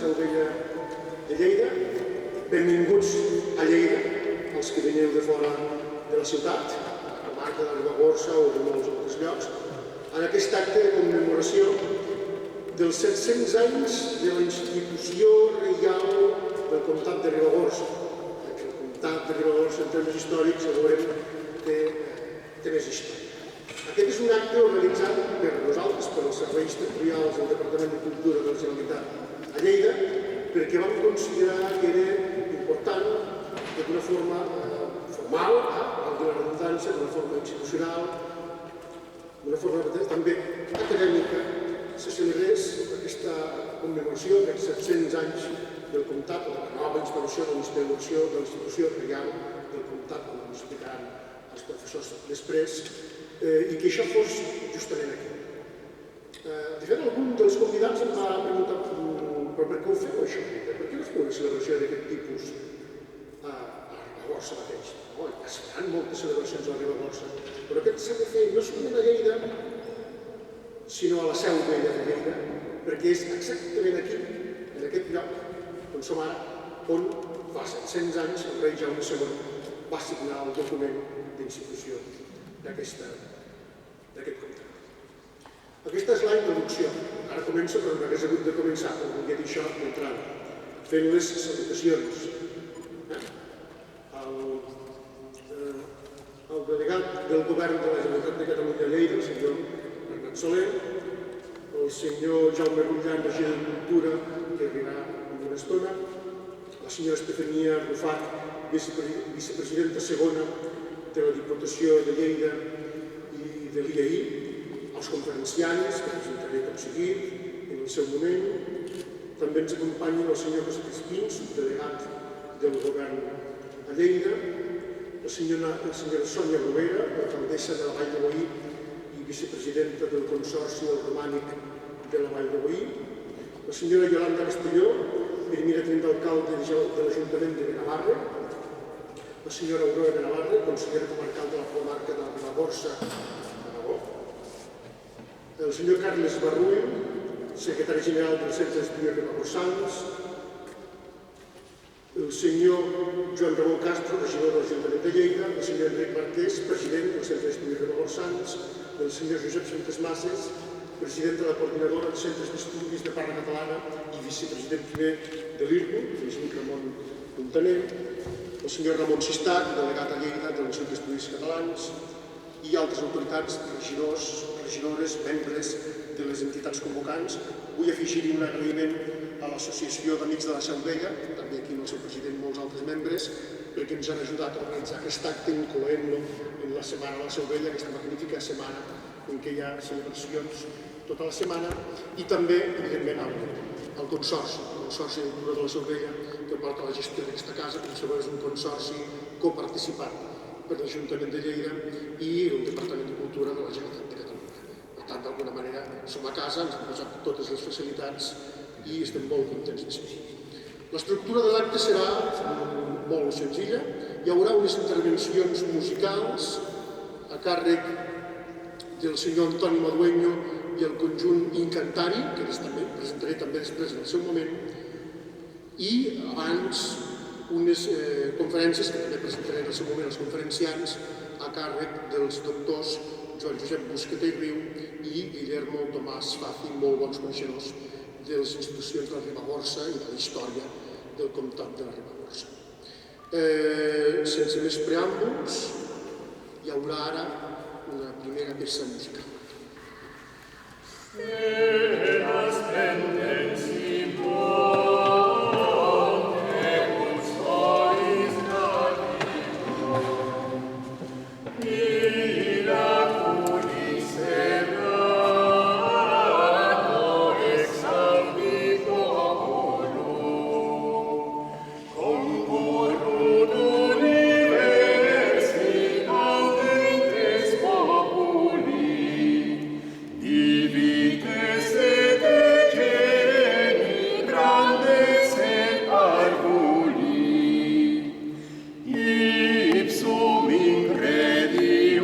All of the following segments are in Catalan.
Seu Vella de Lleida. Benvinguts a Lleida, els que veniu de fora de la ciutat, a la comarca de la Ribagorça o de molts altres llocs, en aquest acte de commemoració dels 700 anys de la institució reial del Comtat de Ribagorça. El Comtat de Ribagorça, en termes històrics, ja veurem que té més història. Aquest és un acte organitzat per nosaltres, per els serveis territorials del Departament de Cultura de la Generalitat a Lleida, perquè vam considerar que era important que d'una forma formal, valgui la redundància, d'una forma institucional, d'una forma també acadèmica, se celebrés aquesta commemoració d'aquests 700 anys del Comtat, o de la nova instal·lació de la institució reial del Comtat, com ens explicaran els professors després, i que això fos justament aquí. De fet, algun dels convidats em va preguntar però per què ho feu, això? Per què no feu una celebració d'aquest tipus a Ribagorça mateix? Ja es faran moltes celebracions a la Ribagorça, però aquest s'ha de fer no solament a Lleida, sinó a la Seu Vella de Lleida, perquè és exactament aquí, en aquest lloc, on som ara, on fa 700 anys el rei Jaume II va signar el document d'institució d'aquest comtat. Aquesta és la introduccció. Ara començo, però no hagués hagut de començar, com volia dir això d'entrada, fent les salutacions. El delegat del Govern de la Generalitat de Catalunya a Lleida, el senyor Bernat Soler, el senyor Jaume Rullan, regidor de Cultura, que arribarà en una estona, la senyora Estefania Rufat, vicepresidenta segona de la Diputació de Lleida i de l'IAI, els conferenciants, que presentaré tot seguit en el seu moment. També ens acompanyen el senyor José Crispins, delegat del Govern a Lleida, la senyora Sònia Rovera, alcaldessa de la Vall de Boí i vicepresidenta del Consorci del Romànic de la Vall de Boí, la senyora Yolanda Castelló, primera tinent d'alcalde de l'Ajuntament de Benavarre, la senyora Aurora Benavarre, consellera comarcal de la comarca de la Ribagorça, Aragó, el senyor Carles Barrull, secretari general del Centre d'Estudis Ribagorsans, el senyor Joan Ramon Castro, regidor de l'Ajuntament de Lleida, el senyor Enric Marquès, president del Centre d'Estudis Ribagorsans, el senyor Josep Santes Masses, president de la coordinadora de Centres d'Estudis de Parla Catalana i vicepresident primer de l'IRCO, l'Institut Ramon Muntaner, el senyor Ramon Sistac, delegat a Lleida de l'Institut d'Estudis Catalans, i altres autoritats, regidors, regidores, membres de les entitats convocants. Vull afegir-hi un agraïment a l'Associació d'Amics de la Seu Vella, també aquí amb el seu president i molts altres membres, perquè ens han ajudat a organitzar aquest acte, incloent-lo en la Setmana de la Seu Vella, aquesta magnífica setmana en què hi ha celebracions tota la setmana, i també, evidentment, al Consorci de Cultura de la Seu Vella, que porta la gestió d'aquesta casa, com sabeu és un consorci coparticipat per l'Ajuntament de Lleida i el Departament de Cultura de la Generalitat de Catalunya. Per tant, d'alguna manera, som a casa, ens han posat totes les facilitats i estem molt contents de ser. L'estructura de l'acte serà molt senzilla. Hi haurà unes intervencions musicals a càrrec del senyor Antoni Madueño i el conjunt Incantari, que presentaré també després en el seu moment, i abans unes conferències que també presentaré en el seu moment els conferenciants a càrrec dels doctors Joan Josep Busqueta i Riu i Guillermo Tomàs Faci, molt bons coneixedors de les institucions de la Ribagorça i de la història del Comtat de la Ribagorça. Sense més preàmbuls, hi haurà ara una primera peça musical. Ipsum incredibilis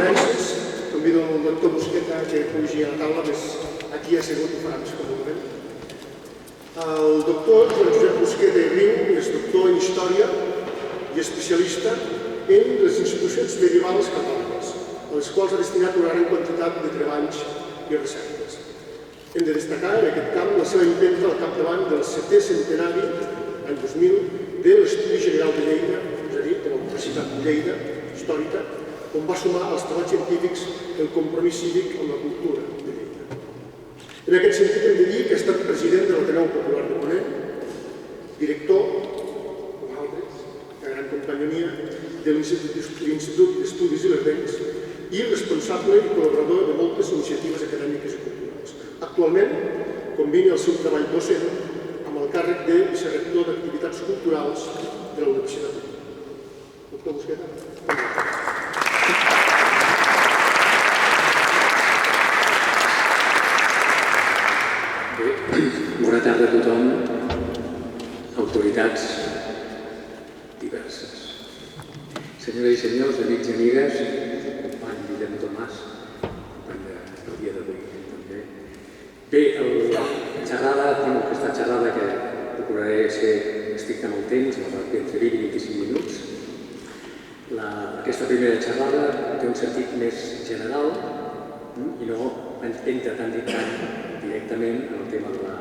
conferències. Convido el doctor Busqueta que pugi a la taula, més aquí ha sigut i farà més còmodament. El doctor Josep Busqueta i Riu és doctor en Història i especialista en les institucions medievals catòliques, a les quals ha destinat una gran quantitat de treballs i recerques. Hem de destacar en aquest camp la seva intenta al capdavant del 7è centenari, any 2000, de l'Estudi General de Lleida, és a dir, de la Universitat de Lleida, històrica, on va sumar als treballs científics el compromís cívic amb la cultura de Lleida. En aquest sentit hem de dir que ha estat president de l'Ateneu Popular de Ponent, director, com altres, de gran companyonia, de l'Institut d'Estudis Ilerdencs i responsable i col·laborador de moltes iniciatives acadèmiques i culturals. Actualment combina el seu treball docent amb el càrrec de vicerector d'activitats culturals de la Universitat de Lleida. Doctor Busqueta. Bona tarda a tothom, autoritats diverses. Senyores i senyors, amics i amigues, company Guillem Tomàs, company del dia d'avui també. Bé, aquesta xerrada que procuraré ser estricte amb el temps, entre 20 i 25 minuts. Aquesta primera xerrada té un sentit més general i no entra tan directament en el tema de la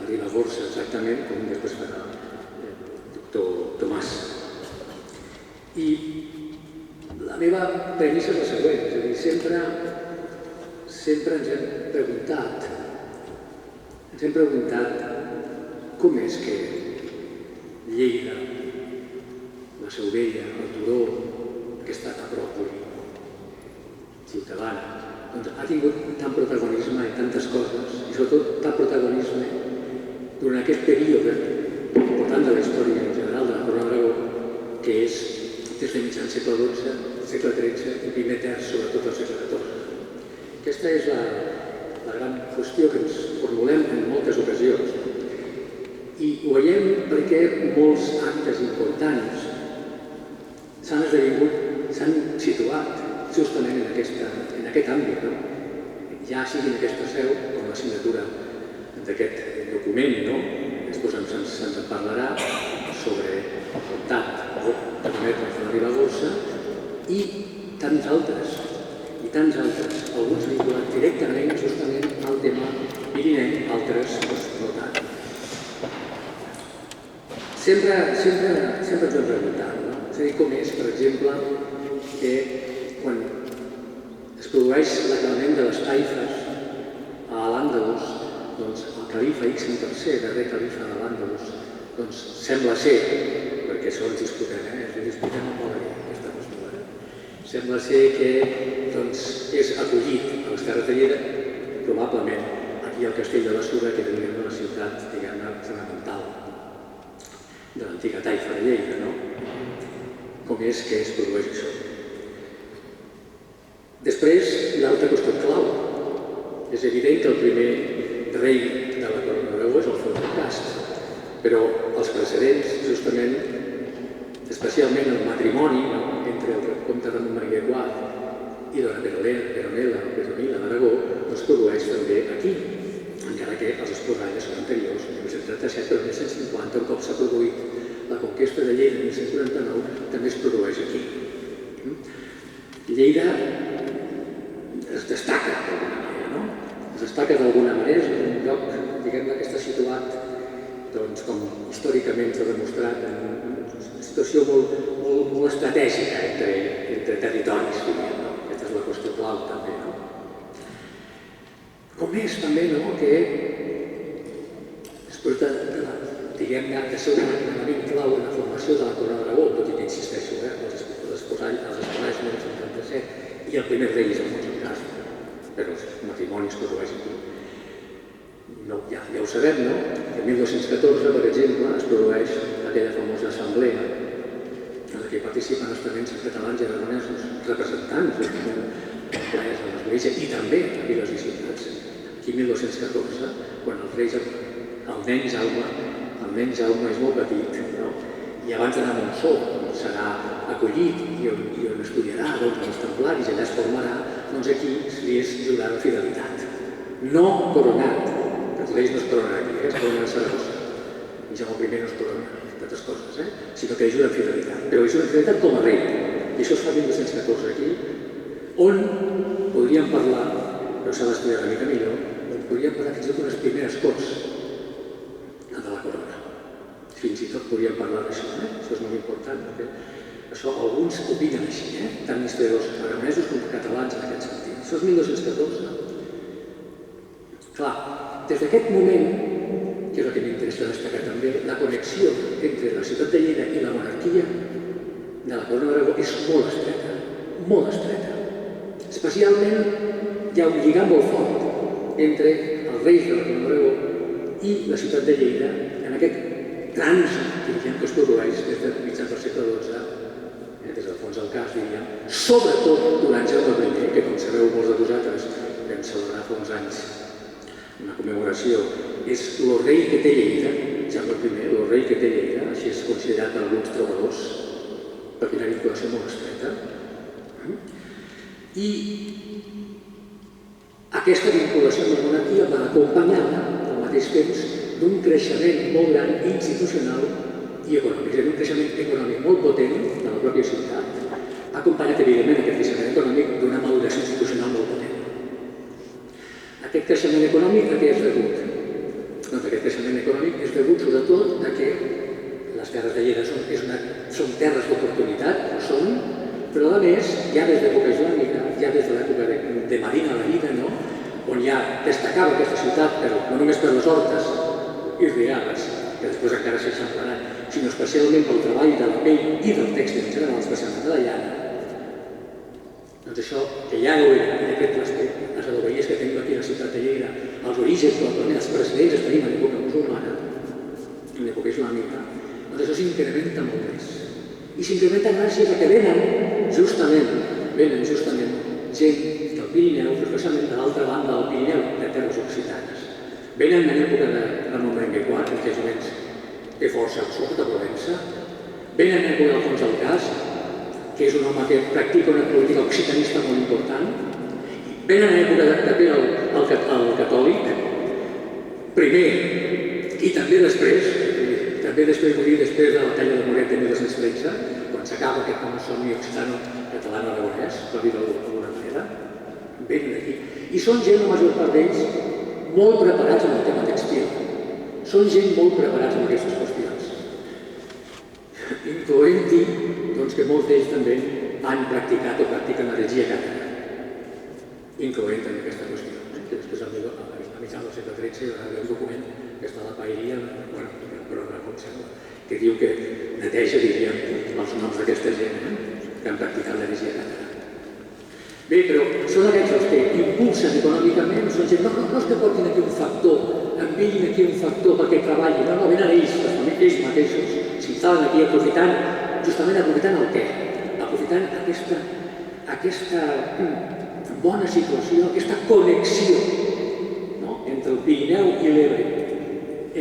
Ribagorça, exactament, com després farà el doctor Tomàs. I la meva premissa és la següent, és a dir, sempre ens hem preguntat com és que Lleida, la Seu Vella, el Turó, aquesta acròpoli ciutadana, ha tingut tant protagonisme i tantes coses, i sobretot tant protagonisme durant aquest període important de la història en general de la Corona d'Aragó, que és des de mitjan segle XII, segle XIII i primer terç, sobretot del segle XIV. Aquesta és la gran qüestió que ens formulem en moltes ocasions. I ho veiem perquè molts actes importants s'han esdevingut, s'han situat justament en aquest àmbit, ja sigui en aquesta seu com la signatura d'aquest document. Després se'ns en parlarà sobre el comtat o permetre de la Ribagorça i tants altres, alguns vinculats directament justament al tema pirinenc, altres no tant. Sempre ens ho hem preguntat, és a dir, com és, per exemple, que quan es produeix l'aclarament de les taifes a l'Àndalus, doncs el califa Ixen III, darrer califa de l'Àndalus, doncs sembla ser, perquè això ens disputem amb aquesta qüestió, sembla ser que és acollit a les terres de Lleida, probablement aquí al castell de la Sura, que tenia una ciutat, diguem-ne, fonamental de l'antiga taifa de Lleida, com és que es produeix això. Després, l'altra qüestió clau. És evident que el primer rei de la Corona d'Aragó és Alfons de Cast, però els precedents, justament, especialment el matrimoni entre el comte Ramon Maria IV i dona Petronila d'Aragó, es produeix també aquí, encara que els esposalles són anteriors, en 1937, però en 1950, un cop s'ha produït la conquesta de Lleida en 1949, també es produeix aquí. Lleida es destaca d'alguna manera, és un lloc, diguem-ne, que està situat, com històricament s'ha demostrat, en una situació molt estratègica entre territoris, aquesta és la qüestió clau també. Com és també que després de ser un element clau en la formació de la Corona d'Aragó, tot i que insisteixo, els esposalls de 1957 i el primer rei és Alfons de Cast, però els matrimonis que produeix aquí. Ja ho sabem, que en 1214, per exemple, es produeix aquella famosa assemblea en què participen estaments catalans i aragonesos, representants de les plenes de l'Església i també a viles i ciutats. Aquí, 1214, quan el nen Jaume és molt petit, i abans d'anar a Montsó serà acollit i on estudiarà amb els templaris, allà es formarà, doncs aquí li és jurar la fidelitat. No coronat, perquè l'Eix no es corona aquí, es corona a Saragossa. I Jaume I no es corona, tantes coses, sinó que li jura fidelitat. Però li jura fidelitat com a rei. I això es fa 1214 aquí, on podríem parlar, però s'ha d'estudiar una mica millor, on podríem parlar fins i tot unes primeres corts de la corona. Fins i tot podríem parlar d'això, això és molt important, perquè això alguns opinen així, tant historiadors aragonesos com catalans en aquest sentit. Això és 1214. Clar, des d'aquest moment, que és el que m'interessa destacar també, la connexió entre la ciutat de Lleida i la monarquia de la Corona d'Aragó és molt estreta, molt estreta. Especialment hi ha un lligam molt fort entre els reis de la Corona d'Aragó i la ciutat de Lleida en aquest trànsit, diríem, que es produeix des de mitjans del segle XII, des d'Alfons el Cas, diríem, sobretot durant Jaume I, que com sabeu molts de vosaltres vam celebrar fa uns anys una commemoració, és el rei que té Lleida, Jaume I, el rei que té Lleida, així és considerat per alguns trobadors, perquè hi ha una vinculació molt estreta. I aquesta vinculació amb la monarquia va acompanyada al mateix temps d'un creixement molt gran institucional i econòmic, d'un creixement econòmic molt potent de la pròpia ciutat, acompanyat evidentment aquest creixement econòmic d'una maduració institucional molt potent. Aquest creixement econòmic a què és degut? Doncs aquest creixement econòmic és degut sobretot a que les terres de Lleida són terres d'oportunitat, però a més, ja des d'època islàmica, ja des de l'època de Medina la Vida, on ja destacava aquesta ciutat no només per les hortes irrigades, que després encara s'eixamplaran, sinó especialment pel treball de la pell i del tèxtil en general, especialment de la llana. Doncs això, que ja no era en aquest respecte, les adoberies que tenim aquí a la ciutat de Lleida, els orígens, probablement els precedents que tenim en l'època musulmana, en l'època islàmica, doncs això s'incrementa molt més. I s'incrementa gràcies a que venen justament gent del Pirineu, especialment de l'altra banda del Pirineu, de terres occitanes. Venen en època de Ramon Berenguer IV, en aquells moments té força al sud de Provença. Venen en època d'Alfons el Cas, que és un home que practica una política occitanista molt important. Venen en època de Pere el Catòlic, primer i també després, després de la batalla de Moret de 1213, quan s'acaba aquest somni occitano-catalano-aragonès, per dir-ho d'alguna manera, venen aquí. I són gent, la major part d'ells, molt preparats en el tema textil. Són gent molt preparats en aquestes qüestions. Incloent-hi que molts d'ells també han practicat o practiquen l'heretgia càtara, incloent en aquesta qüestió. Que després, a mitjans del segle XIII, hi ha un document que està a la paeria, que diu que neteja, diríem, els noms d'aquesta gent que han practicat l'heretgia càtara. Bé, però són aquests els que impulsen econòmicament, són gent, no és que portin aquí un factor, enviïn aquí un factor perquè treballi, no, venen ells mateixos, s'instal·len aquí justament aprofitant el què? Aprofitant aquesta bona situació, aquesta connexió entre el Pirineu i l'Ebre, i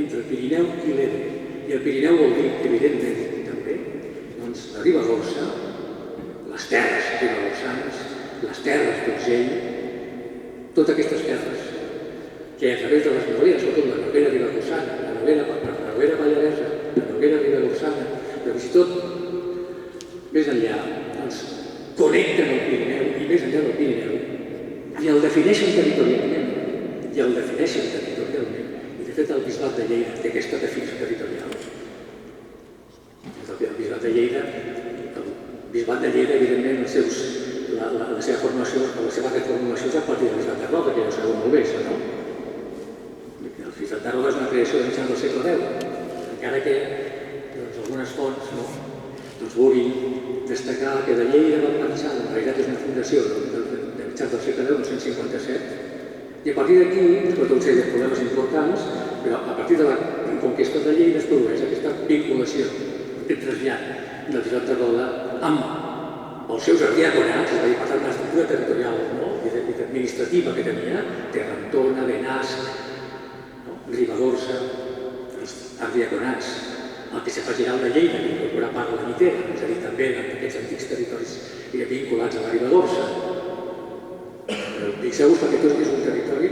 el Pirineu vol dir, evidentment, també, la Ribagorça, les terres ribagorçanes, les terres d'Urgell, totes aquestes terres que a través de les noveles, sobretot la novel·la ribagorçana, la novel·la pallaresa, la novel·la ribagorçana, però fins i tot més enllà, connecten el Pirineu i més enllà del Pirineu i el defineixen territorialment, i de fet el bisbat de Lleida té aquesta definició territorial. El bisbat de Lleida, evidentment, la seva formació, la seva reformulació és a partir del bisbat de Roda, que ja ho sabeu molt bé, això, no? El bisbat de Roda és una creació de mitjans del segle X, encara que algunes fonts vulguin destacar que de Lleida va marxar, en realitat és una fundació de mitjans del segle X, 1957, i a partir d'aquí, després d'un seguit de problemes importants, però a partir de la conquesta de Lleida es produeix aquesta vinculació, aquest trasllat del bisbat de Roda amb els seus ardiaconats, és a dir, per tant, l'estructura territorial i administrativa que tenia, Terrantona, Benasc, Ribagorça, els ardiaconats el que s'afegirà una llei que incorporarà part de la Llitera, és a dir, també d'aquests antics territoris vinculats a la Ribagorça. Fixeu-vos perquè tot és un territori,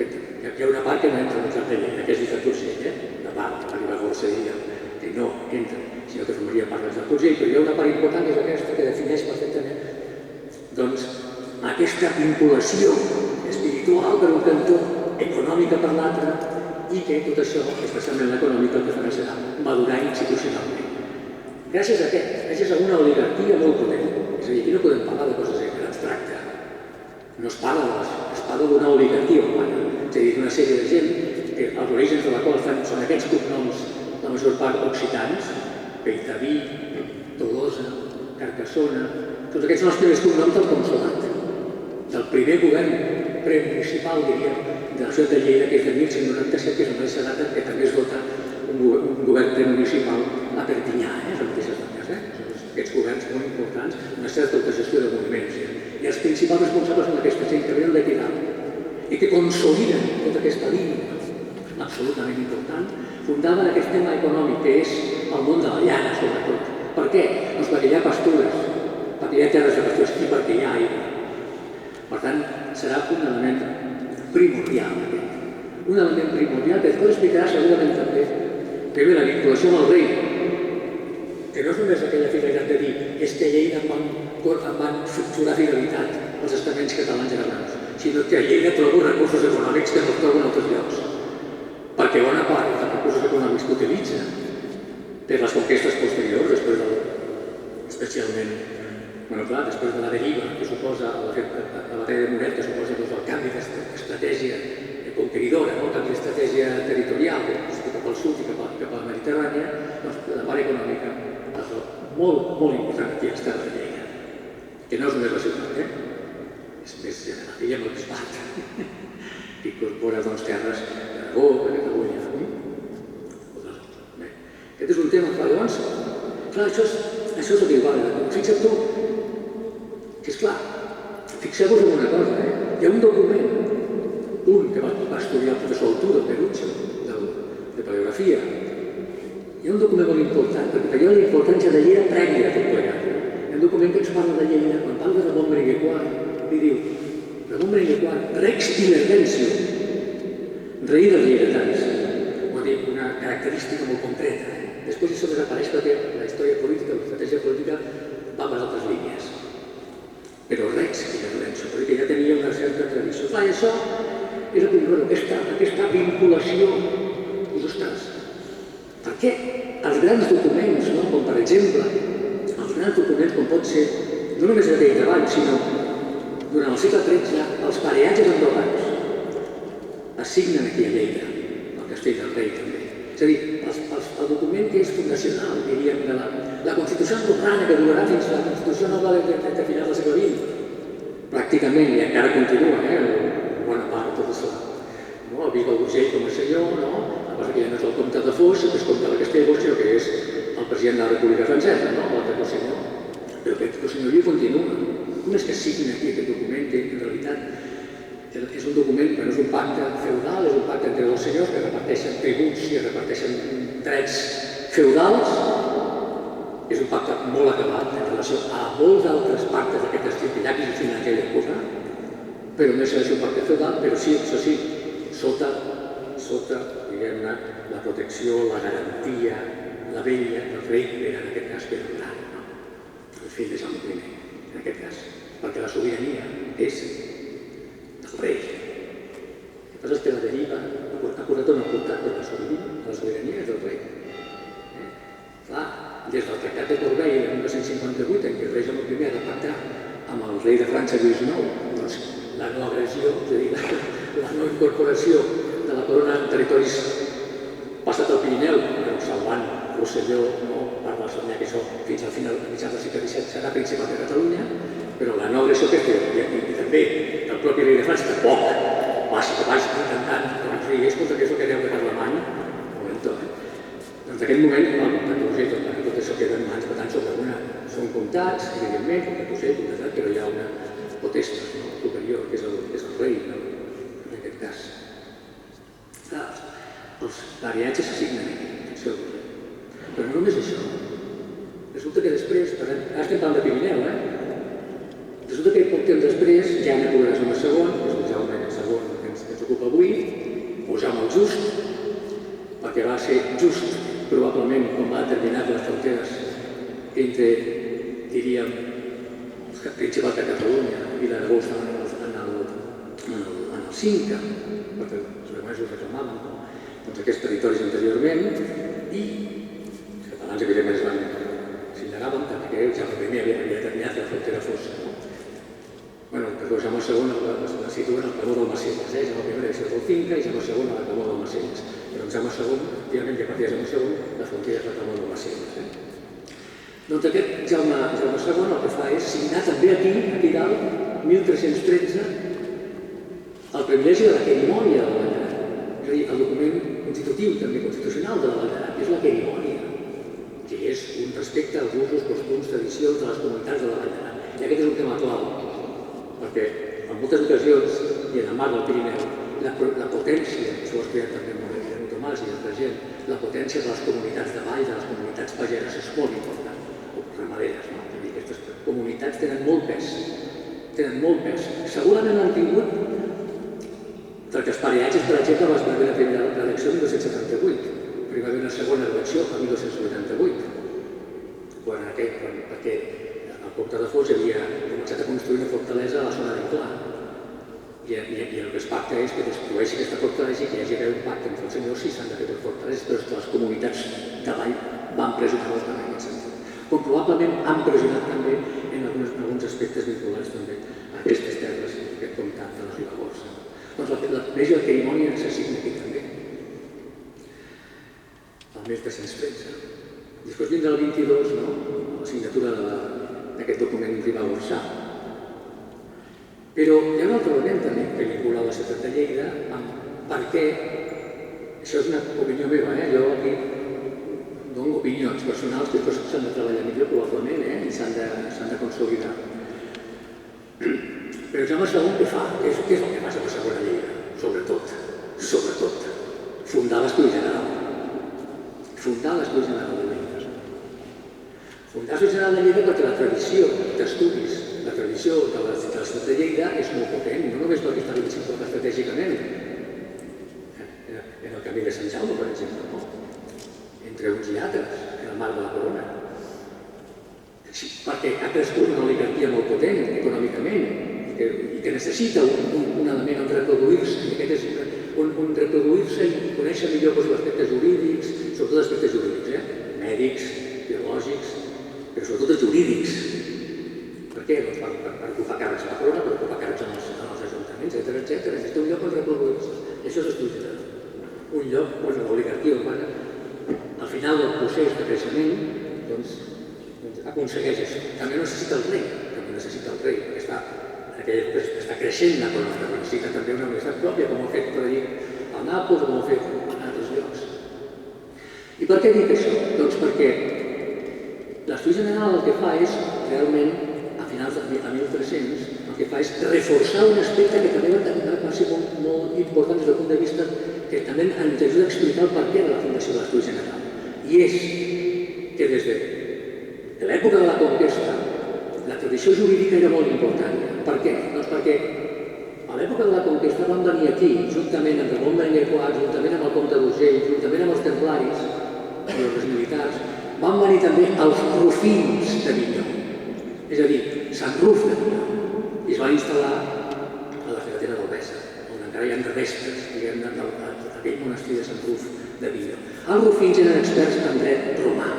hi ha una part que no entra en el cap de Lleida, que és l'Isla d'Urgell, una part, la Ribagorça diria que no entra, sinó que formaria part de l'Isla d'Urgell, però hi ha una part important que és aquesta que defineix perfectament doncs aquesta vinculació espiritual per un cantó, econòmica per l'altre, i que tot això, especialment l'econòmica, el que farà serà madurar institucionalment. Gràcies a què? Gràcies a una oligarquia molt potent. És a dir, aquí no podem parlar de coses en abstracte. No es parla d'una oligarquia urbana. És a dir, d'una sèrie de gent que els orígens de la qual són aquests cognoms, la major part occitans, Peitaví, Tolosa, Carcassona, tots aquests són els primers cognoms del consolat, del primer govern premunicipal, diríem, de la ciutat de Lleida, que és de 1597, que és la mateixa data que també es vota un govern premunicipal a Perpinyà, les mateixes dates. Aquests governs molt importants, una certa autogestió de moviments. I els principals responsables són aquesta gent que venen d'aquí dalt i que consoliden tota aquesta línia absolutament important, fundaven aquest tema econòmic, que és el món de la llana, sobretot. Per què? Doncs perquè hi ha pastures, perquè hi ha terres de pastures i perquè hi ha aigua. Per tant, serà un element primordial aquest. Un element primordial que després explicarà segurament també que ve la vinculació amb el rei, que no és només aquella finalitat de dir és que a Lleida em van jurar fidelitat als estaments catalans i catalans, sinó que a Lleida trobo recursos econòmics que no trobo en altres llocs. Perquè bona part dels recursos econòmics que utilitza per les conquestes posteriors, especialment, després de la deriva que suposa la batalla de Moret, que suposa el canvi d'estratègia conqueridora, el canvi d'estratègia territorial, cap al sud i cap a la Mediterrània, doncs la part econòmica és molt important aquí a les terres de Lleida, que no és només la ciutat, és més general, diguem el bisbat, que incorpora terres d'Aragó, de Catalunya. Aquest és un tema, clar, llavors, això és el que hi va haver. Fixa't tu, que és clar, fixeu-vos en una cosa, hi ha un document, un que va estudiar el professor Arturo Perucho, de paleografia, hi ha un document molt important, perquè allò la importància de Lleida prèvia de tot plegat. Hi ha un document que ens parla de Lleida, quan parla de Ramon Berenguer IV, li diu, Ramon Berenguer IV, Rex Ilerdencio, rei dels lleidatans. Vol dir, una característica molt concreta. Després això desapareix perquè la història política, l'estratègia política, va per altres línies. Però Rex Ilerdencio, perquè ja tenia una certa tradició. Clar, i això és el que aquesta vinculació. I ostres, per què els grans documents, com per exemple, els grans documents com pot ser, no només el rei d'avall, sinó durant el segle XIII, els pareatges andorrans assignen aquí a Lleida, al castell del rei també. És a dir, el document que és fundacional, diríem, de la Constitució andorrana, que durarà fins a la Constitució nova de final del segle XX, pràcticament, i encara continua, bona part, tot això. El Vigo d'Urgell com a senyor, el que ja no és el comte de Foix, que és comte de Castellbò, sinó que és el president de la República Francesa, l'altre cosenyor. Però aquest cosenyoria continua. Com és que signa aquí aquest document que en realitat és un document que no és un pacte feudal, és un pacte entre dos senyors que reparteixen tributs i reparteixen drets feudals. És un pacte molt acabat en relació a molts d'altres pactes d'aquest estil que ja existien en aquella època, però no és un pacte feudal, però sí, això sí, sota, diguem-ne, la protecció, la garantia, la vella del rei, era en aquest cas Pere el Gran, el fill de Jaume I, en aquest cas, perquè la sobirania és del rei. El que passa és que la deriva ha portat una portat de la sobirania és del rei. Clar, des del Tractat de Corbeil de 1958, en què el rei Jaume I ha de pactar amb el rei de França Lluís IX, doncs la no agressió, és a dir, la no incorporació de la corona en territoris passat al Pirineu, salvant Rosselló, part de la Sarnyà, que això fins al final, a mitjans del segle XVII, serà Principat de Catalunya, però la no agressió que té, i també el propi rei de França, tampoc baix intentant, doncs digués contra que és el que deu de Carlemany, doncs d'aquest moment, el comtat d'Urgell, tot això queda en mans, per tant, són comtats, evidentment, comtat d'Urgell, però hi ha una potestas superior, que és el rei, en aquest cas. Els pareatges s'assignen aquí, resulta que després, ara estem parlant de Pirineu, resulta que poc temps després ja n'hi acordaràs amb el segon, que és el Jaume II que ens ocupa avui, o Jaume el Just, perquè va ser just, probablement, quan va determinar les fronteres entre, diríem, el Principat de Catalunya i l'Aragó estaven en el Cinca, perquè els alemanys ho reclamaven, doncs aquests territoris anteriorment, i els catalans evidentment s'hi negaven perquè Jaume I havia determinat que la frontera fos. Perdó, Jaume II la situen al Clamor del Macelles, Jaume I era del Cinca i Jaume II al Clamor del Macelles. Però en Jaume II, òbviament, ja a partir de Jaume II, la frontera és el Clamor del Macelles. Doncs aquest Jaume II el que fa és signar també aquí dalt, 1313, el privilegi de la querimònia de la Vall d'Aran. És a dir, el document constitutiu, també constitucional de la Vall d'Aran, que és la querimònia, que és un respecte als usos, costums, tradicions de les comunitats de la Vall d'Aran. I aquest és un tema clau, perquè en moltes ocasions, i en el mar del Pirineu, la potència, això ho ha explicat també en Tomàs i altra gent, la potència de les comunitats de vall, de les comunitats pageres, és molt important, o ramaderes, no? És a dir, aquestes comunitats tenen molt pes, Segurament han tingut, perquè els pareatges, per exemple, va haver la primera elecció el 1978, però hi va haver una segona elecció el 1988, perquè el comte de Foix havia començat a construir una fortalesa a la zona d'Inclà. I el que es pacta és que destrueixi aquesta fortalesa i que hi hagi un pacte entre els senyors si s'han de fer les fortaleses, però és que les comunitats de vall van pressionar-los en aquest sentit. Com probablement han pressionat també en alguns aspectes vinculats també a aquestes terres, a aquest comtat de la Ribagorça. Doncs la llei de querimònia s'assigna aquí també, el 1313. Després vindrà el 22, la signatura d'aquest document ribagorçà. Però hi ha un altre element també que vincula la ciutat de Lleida amb per què, això és una opinió meva, jo aquí dono opinions personals que s'han de treballar millor probablement i s'han de consolidar. Però Jaume II què fa? Què és el que passa a la segona Lleida? Sobretot, fundar l'Estudi General. Fundar l'Estudi General de Lleida. Fundar l'Estudi General de Lleida perquè la tradició d'estudis, la tradició de la ciutat de Lleida és molt potent, no només perquè està ben situat estratègicament, en el camí de Sant Jaume, per exemple, entre uns i altres, en el mar de la Corona. Perquè ha crescut una oligarquia molt potent econòmicament i que necessita un element on reproduir-se, on reproduir-se i conèixer millor els aspectes jurídics, sobretot aspectes jurídics, mèdics, biològics, però sobretot els jurídics. Per què? Per ocupar càrrecs a la corona, per ocupar càrrecs en els ajuntaments, etc. Necessita un lloc on reproduir-se. Això és l'estudi general. Un lloc on l'oligarquia urbana, al final del procés de creixement, doncs, aconsegueix això. També necessita el rei, perquè en aquella època està creixent la corona, però necessita també una universitat pròpia, com ho ha fet per allí a Nàpols, com ho ha fet en altres llocs. I per què dic això? Doncs perquè l'estudi general el que fa és, realment, a finals de 1300, el que fa és reforçar un aspecte que també va ser molt important des del punt de vista que també ens ajuda a explicar el perquè de la fundació de l'estudi general. I és que des de l'època de la conquesta la tradició jurídica era molt important. Per què? Doncs perquè a l'època de la conquesta van venir aquí, juntament amb Ramon Berenguer, juntament amb el comte d'Urgell, juntament amb els templaris i els militars, van venir també els rufins d'Avinyó, és a dir, Sant Ruf d'Avinyó, i es van instal·lar a la carretera d'Albesa, on encara hi ha restes, diguem-ne, d'aquell monestir de Sant Ruf d'Avinyó. Els rufins eren experts en dret romà,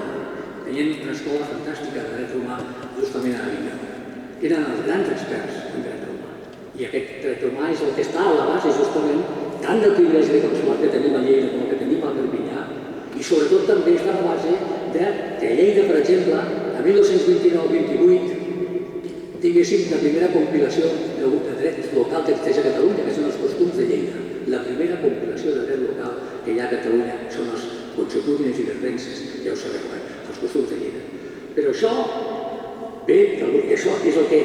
tenien una escola fantàstica de dret romà justament a Avinyó. Eren els grans experts en dret romà. I aquest dret romà és el que està a la base justament tant del privilegi de consulat que tenim a Lleida com el que tenim a Perpinyà, i sobretot també està a la base que a Lleida, per exemple, a 1229-28, tinguéssim la primera compilació de dret local que existeix a Catalunya, que són els costums de Lleida. La primera compilació de dret local que hi ha a Catalunya són els consuetudines i verbences, ja ho sabeu, els costums de Lleida. Però això, això és el que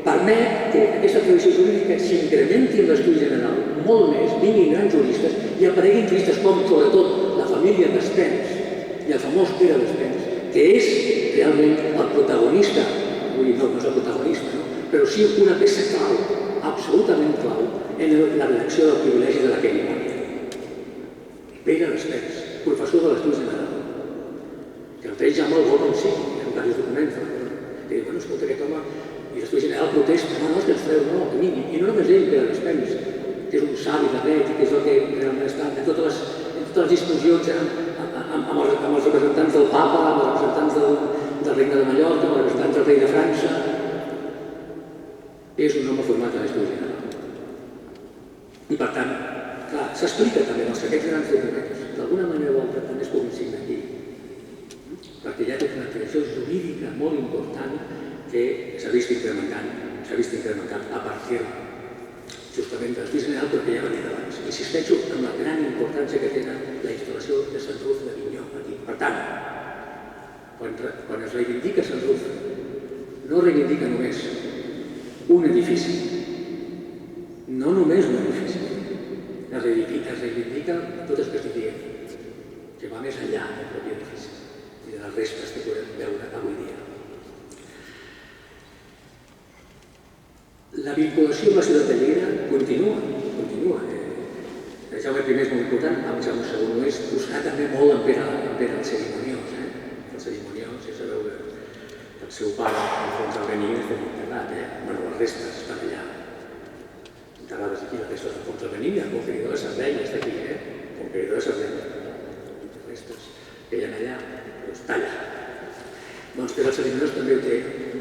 permet que aquesta tradició jurídica s'incrementi en l'estudi general molt més, vinguin grans juristes i apareguin juristes com, sobretot, la família Despens i el famós Pere Despens, que és realment el protagonista, avui no és el protagonista, però sí una peça clau, absolutament clau, en la redacció del privilegi de la Querimònia. Pere Despens, professor de l'Estudi General, que el té ja molt bo com sí, en diversos documents, que diu, bueno, escolta, aquest home, i l'Estudi General protesta, no, és que ens treu, no, que vingui. I no només ell, Pere Despens, que és un savi de dret, que és el que realment està en totes les discussions amb els representants del Papa, amb els representants del Regne de Mallorca, amb els representants del rei de França. És un home format a l'Estudi General. I per tant, clar, s'explica també que aquests grans documents, d'alguna manera o altra, també es puguin signar aquí. Perquè hi ha tota una tradició jurídica molt important que s'ha vist incrementant a partir justament del Estudi General, però que ja venia d'abans. Insisteixo en la gran importància que tenen la instal·lació de Sant Ruf d'Avinyó aquí. Per tant, quan es reivindica Sant Ruf, no reivindica només un edifici, no només un edifici, es reivindica tot el que estic dient, que va més enllà del propi edifici i de les restes que podem veure avui dia. La vinculació amb la ciutat de Lleida continua. Jaume I és molt important, amb Jaume II és buscar també molt en Pere el Cerimoniós. El Cerimoniós, ja sabeu que el seu pare, Alfons el Bení, és enterrat. Bueno, les restes estan allà. Enterrades aquí, les restes d'Alfons el Bení, el conqueridor de Sardenya, està aquí, el conqueridor de Sardenya. Les restes que hi ha allà, però està allà. Doncs Pere el Cerimoniós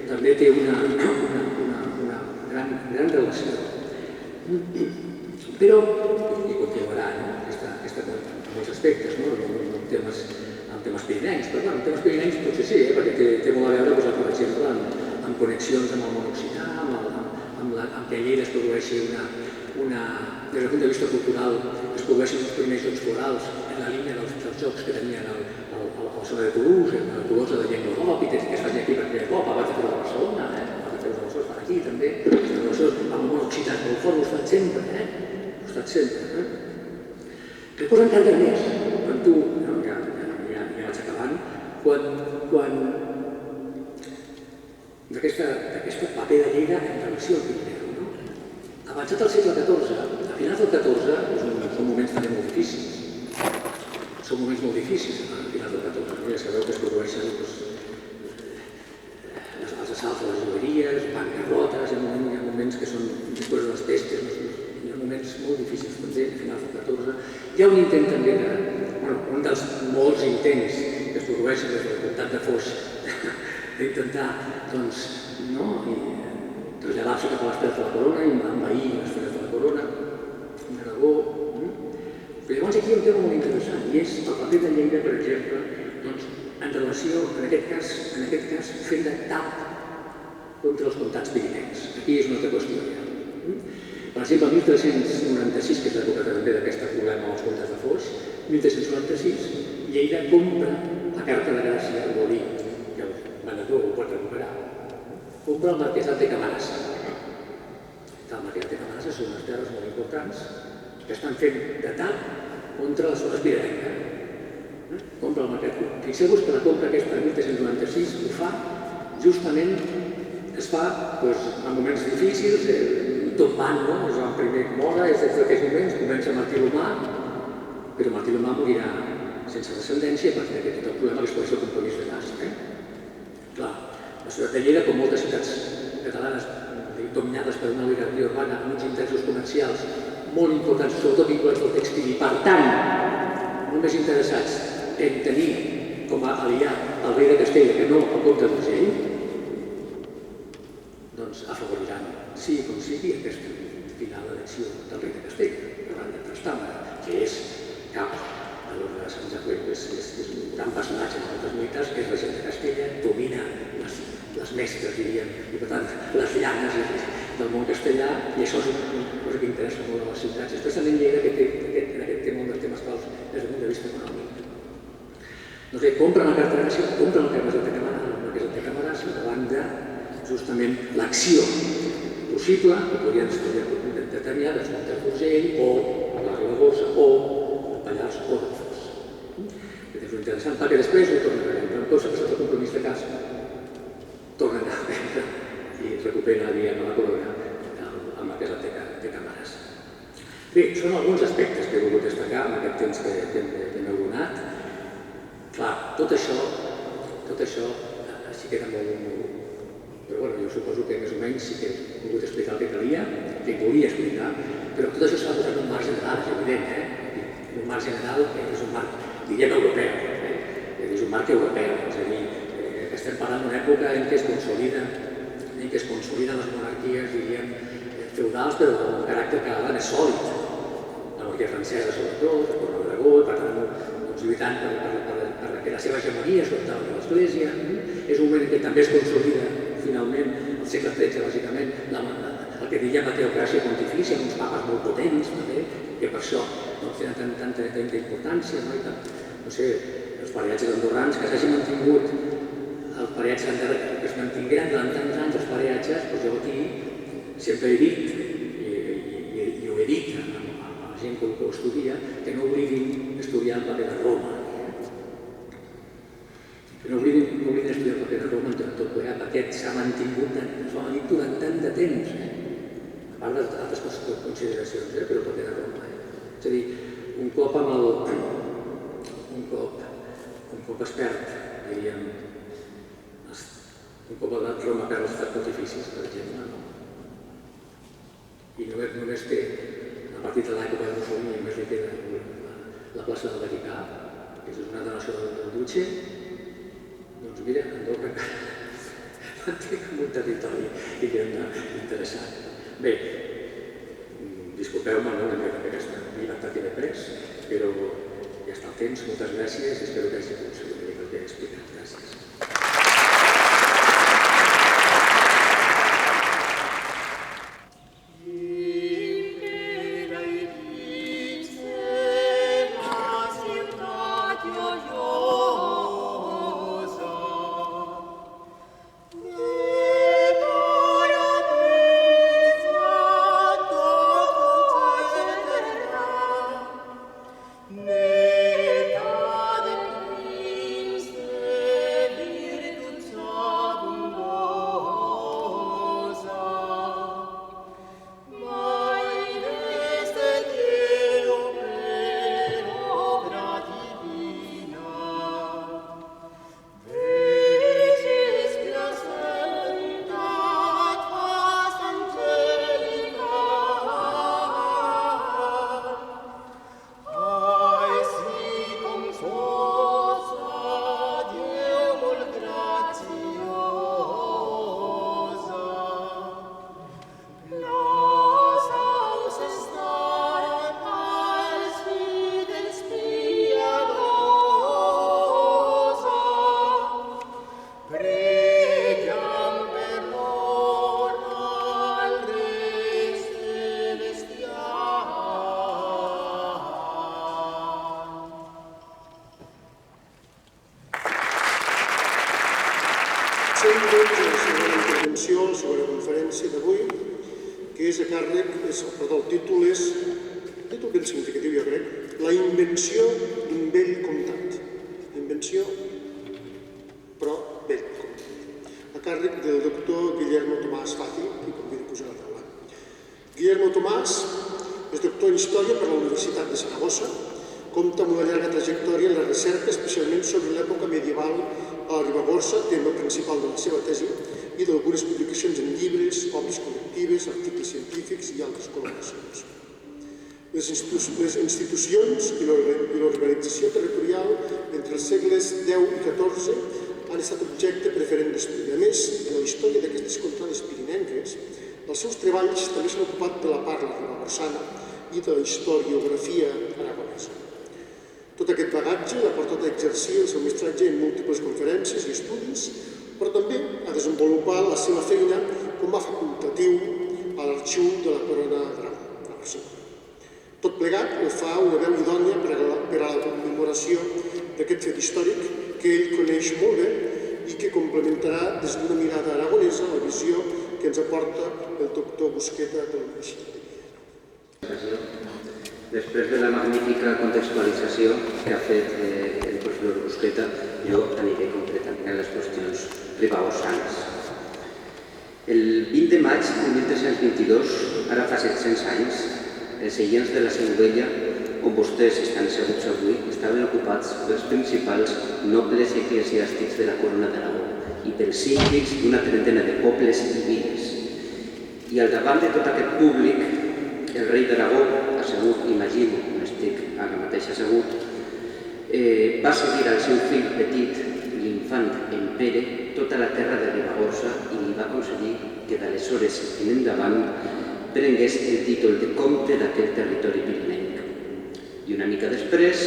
també té una gran relació. Però, i continuarà en molts aspectes, en temes pirinencs, però en temes pirinencs potser sí, perquè té molt a veure, per exemple, amb connexions amb el món occità, amb que a Lleida es produeixi des del punt de vista cultural, es produeixin uns primers jocs florals en la línia dels jocs que tenien a la zona de Toulouse, a la Tolosa de Llenguadoc, i que es feien aquí per primer cop, abans de fer de Barcelona, aquí també, amb el món occità, molt fort, ho ha estat sempre, Que posa encara més, quan tu, ja vaig acabant, quan d'aquest paper de Lleida en relació al Pirineu, avançat al segle XIV, a finals del XIV, són moments també molt difícils, a finals del XIV, ja sabeu que es produeixen els assalts a les jugueries, bancarrotes, hi ha moments que són després de les pestes, hi ha moments molt difícils també, a finals del XIV. Hi ha un intent també un dels molts intents que es produeixen des del comtat de Foix d'intentar, doncs, traslladar-se cap a les Terres de la Corona i envair les Terres de la Corona, Aragó. Però llavors aquí hi ha un tema molt interessant i és el paper de Lleida, per exemple, en relació, en aquest cas, fent de tap contra els comtats pirinencs. Aquí és una altra qüestió. Per exemple, el 1396, que és l'època també d'aquest problema als comtats de Foix, 1396, Lleida compra la carta de Gràcia, vol dir que el venedor ho pot recuperar, compra el marquesat de Camarasa. El marquesat de Camarasa són unes terres molt importants que estan fent de tap contra les zones pirinenques. Compra el marquesat. Fixeu-vos que la compra aquesta de 1396 ho fa justament, es fa en moments difícils, tot van, és el primer que mora, és des d'aquests moments, comença Martí l'Humà, però Martí l'Humà morirà sense descendència perquè té tot el problema que es coneix el compromís de Casp. Clar, la ciutat de Lleida, com moltes ciutats catalanes dominades per una oligarquia urbana amb uns interessos comercials molt importants, sobretot vinculats al tèxtil, i per tant, només interessats en tenir com a aliat el rei de Castella, que no el comte d'Urgell, doncs afavoriran, sigui com sigui, aquesta final elecció del rei de Castella, davant de Trastàmara, que és cap de l'ordre de Sant Jacques, és un gran personatge en els militars, que és regent de Castella, domina les mestres, diríem, i per tant, les llanes del món castellà, i això és una cosa que interessa molt a les ciutats, especialment Lleida, que té molt dels temes claus des del punt de vista econòmic. Doncs bé, compren la carta de Gràcia, compren el marquesat de Camarasa, davant de justament l'acció possible, que podrien determinar des del Montseny o la Ribagorça o el Pallars o el Foix. És interessant perquè després ho tornarem, però tot s'ha passat el compromís de Casp Bé, són alguns aspectes que he volgut destacar en aquest temps que m'heu donat. Clar, tot això sí que era molt... Però bueno, jo suposo que més o menys sí que he volgut explicar el que calia, que volia explicar, però tot això s'ha de posar en un marc general, és evident, un marc general que és un marc, diríem, europeu, és un marc europeu, és a dir, estem parlant d'una època en què es consoliden les monarquies, diríem, feudals, però amb un caràcter cada vegada més sòlid. La monarquia francesa, sobretot, la corona d'Aragó, per tant, lluitant perquè la seva hegemonia sobretot de l'Església. És un moment en què també es consolida, finalment, al segle XIII, bàsicament, el que diríem la teocràcia pontifícia, amb uns papes molt potents, també, que per això tenen tanta importància. No sé, els pareatges andorrans que s'hagin mantingut, els pareatges que es mantingueren durant tants anys, els pareatges, doncs jo aquí sempre he dit, i ho he dit a la gent que ho estudia, que no oblidin estudiar el paper de Roma. Que no oblidin estudiar el paper de Roma en tot plegat, perquè s'ha mantingut durant tant de temps, a part d'altres consideracions, però el paper de Roma. És a dir, un cop expert, diríem, un cop Roma perd els estats pontificis, per exemple, i només té, a partir de l'època de Mussolini, només li queda la plaça del Vaticà, que és una donació del Duce, doncs mira, Andorra manté un territori interessant. Bé, disculpeu-me una mica d'aquesta llibertat que m'he pres, però ja està el temps, moltes gràcies i espero que hagi aconseguit una mica el que he explicat. Gràcies. La segona conferència d'avui, que és a càrrec, el títol és, un títol ben significatiu jo crec, la invenció d'un vell comtat. Invenció, però vell comtat. A càrrec del doctor Guillermo Tomàs Fati, que convido a posar a la taula. Guillermo Tomàs és doctor en Història per la Universitat de Saragossa, compta amb una llarga trajectòria en la recerca, especialment sobre l'època medieval a la Ribagorça, tema principal de la seva tesi, i d'algunes publicacions en llibres, obres col·lectives, articles científics i altres col·laboracions. Les institucions i l'organització territorial entre els segles X i XIV han estat objecte preferent d'estudi. A més, en la història d'aquestes contrades pirinenques, els seus treballs també s'han ocupat de la parla ribagorsana i de la historiografia aragonesa. Tot aquest bagatge l'ha portat a exercir el seu mestratge en múltiples conferències i estudis, però també a desenvolupar la seva feina com a facultatiu a l'Arxiu de la Corona d'Aragó, a Barcelona. Tot plegat el fa una veu idònia per a la commemoració d'aquest fet històric que ell coneix molt bé i que complementarà des d'una mirada aragonesa la visió que ens aporta el doctor Busqueta de la Universitat de Lleida. Després de la magnífica contextualització que ha fet el professor Busqueta, jo aniré concretament a les qüestions ribagorsanes. El 20 de maig de 1322, ara fa 700 anys, Els seients de la Seu Vella, on vostès estan asseguts avui, estaven ocupats pels principals nobles i eclesiàstics de la Corona d'Aragó i pels síndics d'una trentena de pobles i viles. I al davant de tot aquest públic, el rei d'Aragó, assegut, imagino, no estic ara mateix assegut, va cedir al seu fill petit, l'infant en Pere, tota la terra de Ribagorça i li va concedir que d'aleshores en endavant prengués el títol de comte d'aquell territori pirinenc. I una mica després,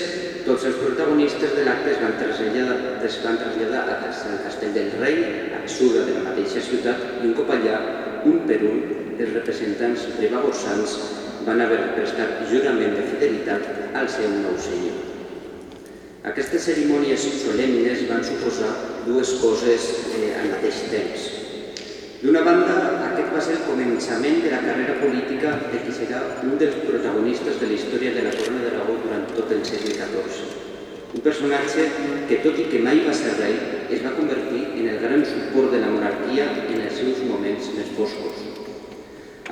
tots els protagonistes de l'acte es van traslladar al Castell del Rei, a mesura de la mateixa ciutat, i un cop allà, un per un, els representants ribagorsans van haver de prestar jurament de fidelitat al seu nou senyor. Aquestes cerimònies solemnes van suposar dues coses al mateix temps. D'una banda, aquest va ser el començament de la carrera política de qui serà un dels protagonistes de la història de la Corona d'Aragó durant tot el segle XIV. Un personatge que, tot i que mai va ser rei, es va convertir en el gran suport de la monarquia en els seus moments més foscos.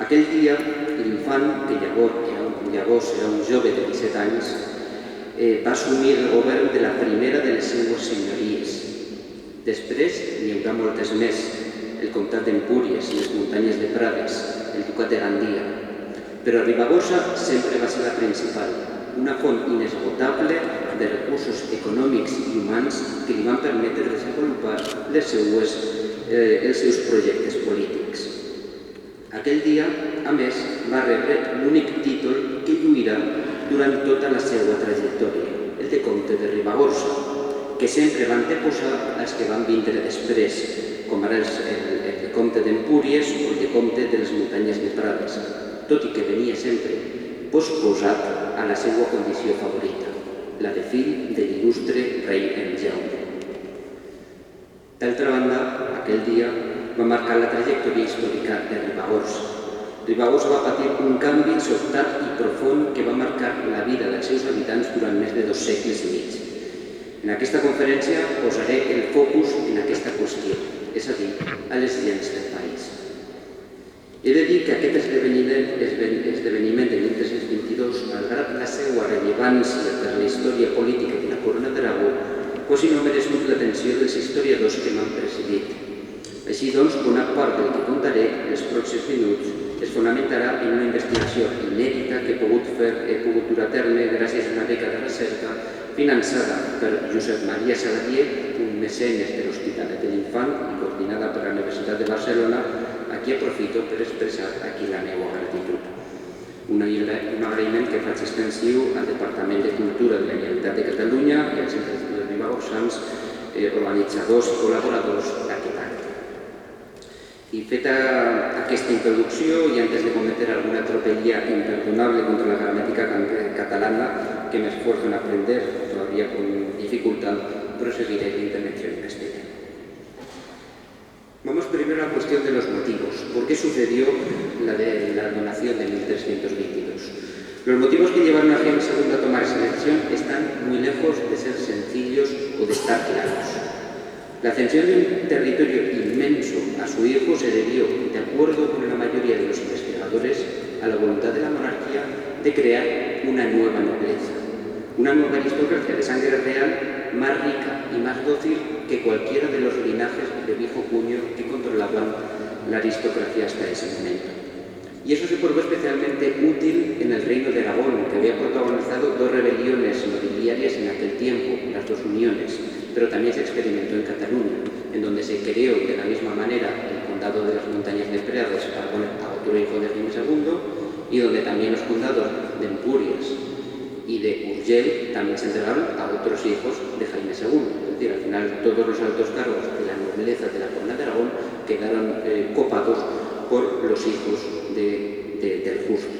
Aquell dia, l'infant, que llavors era un jove de 17 anys, va assumir el govern de la primera de les seues senyories. Després n'hi haurà moltes més, el comtat d'Empúries i les muntanyes de Prades, el ducat de Gandia. Però Ribagorça sempre va ser la principal, una font inesgotable de recursos econòmics i humans que li van permetre desenvolupar els seus projectes polítics. Aquell dia, a més, va rebre l'únic títol que lluirà durant tota la seva trajectòria, el de comte de Ribagorça, que sempre van deposar els que van vindre després, com ara el de comte d'Empúries o el de comte de les muntanyes de Prades, tot i que venia sempre posposat a la seva condició favorita, la de fill de l'il·lustre rei Jaume. D'altra banda, aquell dia va marcar la trajectòria històrica de Ribagorça. Ribagorça va patir un canvi sobtat i profund que va marcar la vida dels seus habitants durant més de 2 segles i mig. En aquesta conferència posaré el focus en aquesta qüestió, és a dir, a les gents del país. He de dir que aquest esdeveniment de 1322, malgrat la seva rellevància per la història política de la Corona d'Aragó, quasi no ha merescut l'atenció dels historiadors que m'han precedit. Així doncs, bona part del que contaré els pròxims minuts es fonamentarà en una investigació inèdita que he pogut dur a terme gràcies a una beca de recerca finançada per Josep Maria Saladier, un mecenes de l'Hospitalet de l'Infant i coordinada per la Universitat de Barcelona, a qui aprofito per expressar aquí la meva gratitud. Un agraïment que faig extensiu al Departament de Cultura de la Generalitat de Catalunya i als Centres d'Estudis Ribagorsans, organitzadors i col·laboradors d'aquest acte. I feta aquesta introducció, i antes de cometer alguna tropelía imperdonable contra la gramática catalana que me esfuerzo en aprender, todavía con dificultad, proseguiré la intervención en castellano. Vamos primero a la cuestión de los motivos. ¿Por qué sucedió la donación de 1322? Los motivos que llevaron a Jaime II a tomar esa decisión están muy lejos de ser sencillos o de estar claros. La cesión de un territorio inmenso a su hijo se debió, de acuerdo con la mayoría de los investigadores, a la voluntad de la monarquía de crear una nueva nobleza, una nueva aristocracia de sangre real más rica y más dócil que cualquiera de los linajes de viejo cuño que controlaban la aristocracia hasta ese momento. Y eso se probó especialmente útil en el reino de Aragón, que había protagonizado 2 rebeliones nobiliarias en aquel tiempo, las 2 uniones, pero también se experimentó en Cataluña, en donde se creó de la misma manera el condado de las montañas de Prades para poner a otro hijo de Jaime II, y donde también los condados de Empúries y de Urgell también se entregaron a otros hijos de Jaime II. Es decir, al final todos los altos cargos de la nobleza de la Corona de Aragón quedaron copados por los hijos del justo.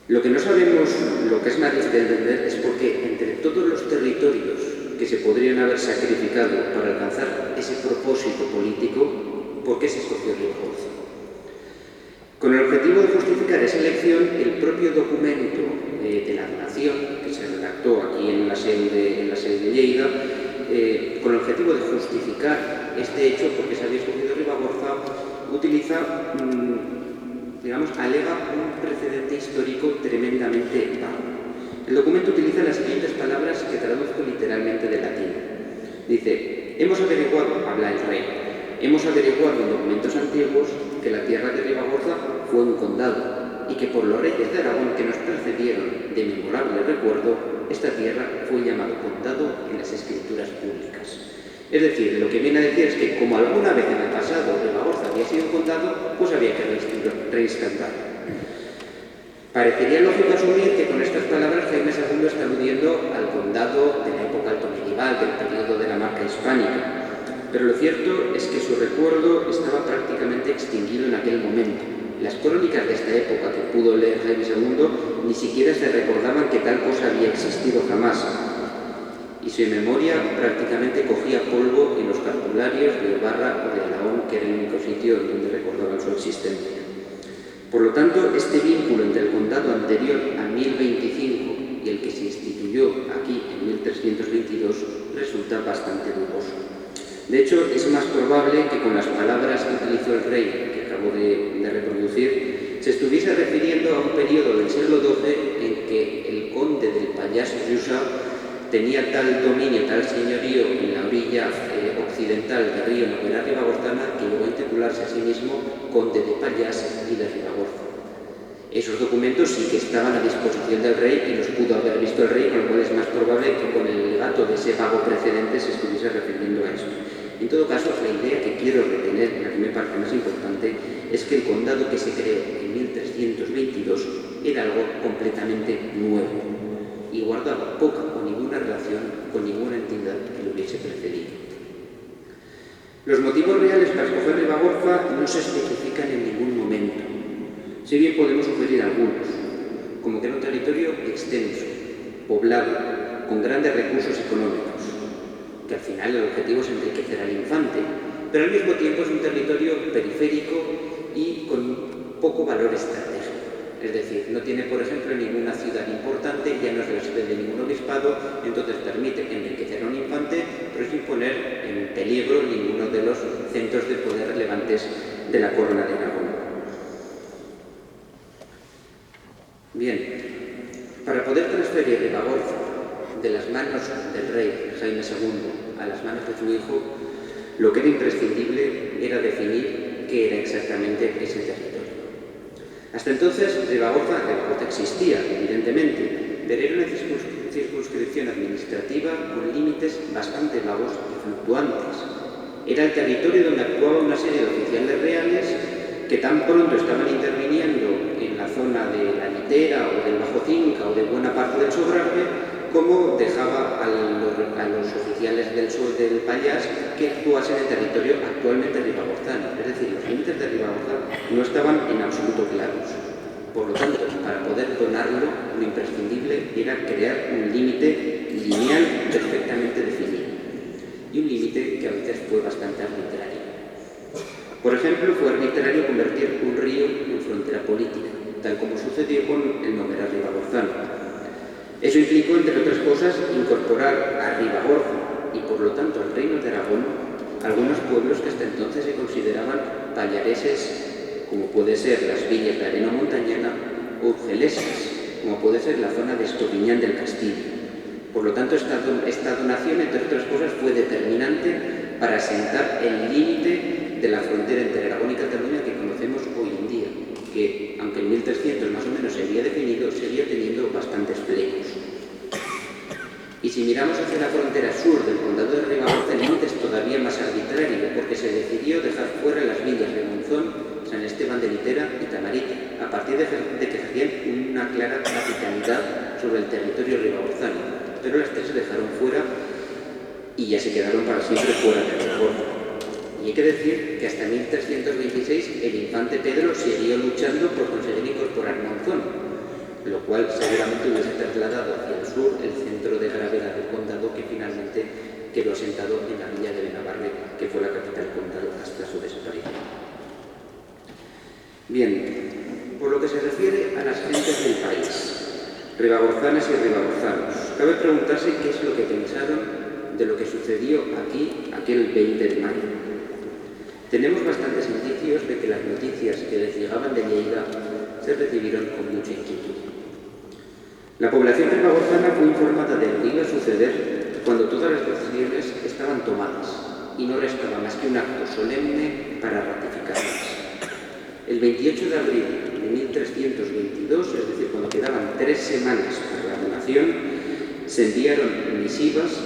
Lo que no sabemos, lo que es más difícil de entender, es por qué entre todos los territorios que se podrían haber sacrificado para alcanzar ese propósito político, ¿por qué se escogió Ribagorza? Con el objetivo de justificar esa elección, el propio documento de la donación, que se redactó aquí en la sede de Lleida, con el objetivo de justificar este hecho, porque se había escogido Ribagorza, utiliza digamos, alega un precedente histórico tremendamente vago. El documento utiliza las siguientes palabras que traduzco literalmente del latín. Dice: hemos averiguado, habla el rey, hemos averiguado en documentos antiguos que la tierra de Ribagorza fue un condado y que por los reyes de Aragón que nos precedieron de memorable recuerdo, esta tierra fue llamado condado en las escrituras públicas. Es decir, lo que viene a decir es que como alguna vez en el pasado Ribagorza había sido un condado, pues había que reinstaurarlo. Parecería lógico asumir que con estas palabras Jaime II está aludiendo al condado de la época altomedieval, del periodo de la marca hispánica, pero lo cierto es que su recuerdo estaba prácticamente extinguido en aquel momento. Las crónicas de esta época que pudo leer Jaime II ni siquiera se recordaban que tal cosa había existido jamás, y su memoria prácticamente cogía polvo en los cartularios de Ibarra o de Alagón, que era el único sitio donde recordaban su existencia. Por lo tanto, este vínculo entre el condado anterior a 1025 y el que se instituyó aquí en 1322 resulta bastante dudoso. De hecho, es más probable que con las palabras que utilizó el rey, que acabo de reproducir, se estuviese refiriendo a un periodo del siglo XII en que el conde del Pallars Jussá tenía tal dominio, tal señorío en la orilla occidental del río Noguera Ribagorzana que llegó a titularse a sí mismo conde de Pallars y de Ribagorza. Esos documentos sí que estaban a disposición del rey y los pudo haber visto el rey, con lo cual es más probable que con el legato de ese vago precedente se estuviese refiriendo a esto. En todo caso, la idea que quiero retener, la que me parece más importante, es que el condado que se creó en 1322 era algo completamente nuevo y guardaba poca o ninguna relación con ninguna entidad que lo hubiese precedido. Los motivos reales para escoger Ribagorza no se especifican en ningún momento. Si bien podemos sugerir algunos, como que era un territorio extenso, poblado, con grandes recursos económicos, que al final el objetivo es enriquecer al infante, pero al mismo tiempo es un territorio periférico y con poco valor estratégico. Es decir, no tiene, por ejemplo, ninguna ciudad importante, ya no es la sede de ningún obispado, entonces permite enriquecer a un infante, pero sin poner en peligro ninguno de los centros de poder relevantes de la corona de Aragón. Bien, para poder transferir Ribagorza de las manos del rey Jaime II a las manos de su hijo, lo que era imprescindible era definir qué era exactamente ese territorio. Hasta entonces, Ribagorza existía, evidentemente, pero era una circunscripción administrativa con límites bastante vagos y fluctuantes. Era el territorio donde actuaba una serie de oficiales reales que tan pronto estaban interviniendo en la zona de la Litera o del Bajo Cinca o de buena parte del Sobrarbe, como dejaba a los oficiales del sur del Pallars que actuasen en el territorio actualmente ribagorzano. Es decir, los límites de Ribagorza no estaban en absoluto claros. Por lo tanto, para poder donarlo, lo imprescindible era crear un límite lineal perfectamente definido. Y un límite que a veces fue bastante arbitrario. Por ejemplo, fue arbitrario convertir un río en frontera política, tal como sucedió con el Noguera Ribagorzano. Eso implicó, entre otras cosas, incorporar a Ribagorza y, por lo tanto, al Reino de Aragón, algunos pueblos que hasta entonces se consideraban pallareses, como puede ser las villas de Arena Montañana, o urgelesas, como puede ser la zona de Estopiñán del Castillo. Por lo tanto, esta donación, entre otras cosas, fue determinante para asentar el límite de la frontera entre Aragón y Cataluña que conocemos hoy en día, que, aunque en 1300 más o menos se había definido, seguía teniendo bastantes plegos. Y si miramos hacia la frontera sur del condado de Ribagorza, el límite es todavía más arbitrario, porque se decidió dejar fuera las villas de Monzón, San Esteban de Litera y Tamarite, a partir de que ejercían una clara capitalidad sobre el territorio ribagorzano, pero las tres se dejaron fuera y ya se quedaron para siempre fuera de Ribagorza. Y hay que decir que hasta 1326 el infante Pedro siguió luchando por conseguir incorporar Monzón, lo cual seguramente hubiese trasladado hacia el sur el centro de gravedad del condado que finalmente quedó asentado en la villa de Benabarre, que fue la capital del condado hasta su desaparición. Bien, por lo que se refiere a las gentes del país, ribagorzanas y ribagorzanos, cabe preguntarse qué es lo que pensaron de lo que sucedió aquí aquel 20 de mayo. Tenemos bastantes indicios de que las noticias que les llegaban de Lleida se recibieron con mucha inquietud. La población ribagorzana fue informada de lo que iba a suceder cuando todas las decisiones estaban tomadas y no restaba más que un acto solemne para ratificarlas. El 28 de abril de 1322, es decir, cuando quedaban 3 semanas para la donación, se enviaron misivas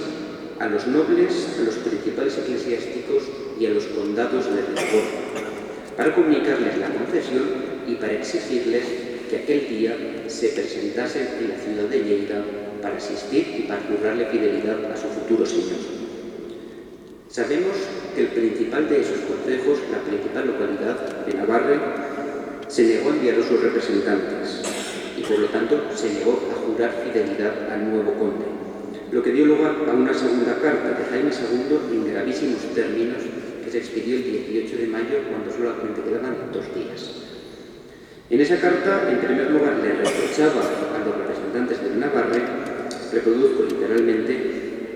a los nobles, a los principales eclesiásticos y a los condados de Ribagorza para comunicarles la concesión y para exigirles que aquel día se presentasen en la ciudad de Lleida para asistir y para jurarle fidelidad a su futuro señor. Sabemos que el principal de esos concejos, la principal localidad de Navarre, se negó a enviar a sus representantes y por lo tanto se negó a jurar fidelidad al nuevo conde, lo que dio lugar a una segunda carta de Jaime II en gravísimos términos que se expidió el 18 de mayo cuando solamente quedaban 2 días. En esa carta, en primer lugar, le reprochaba a los representantes de Navarre, reproduzco literalmente,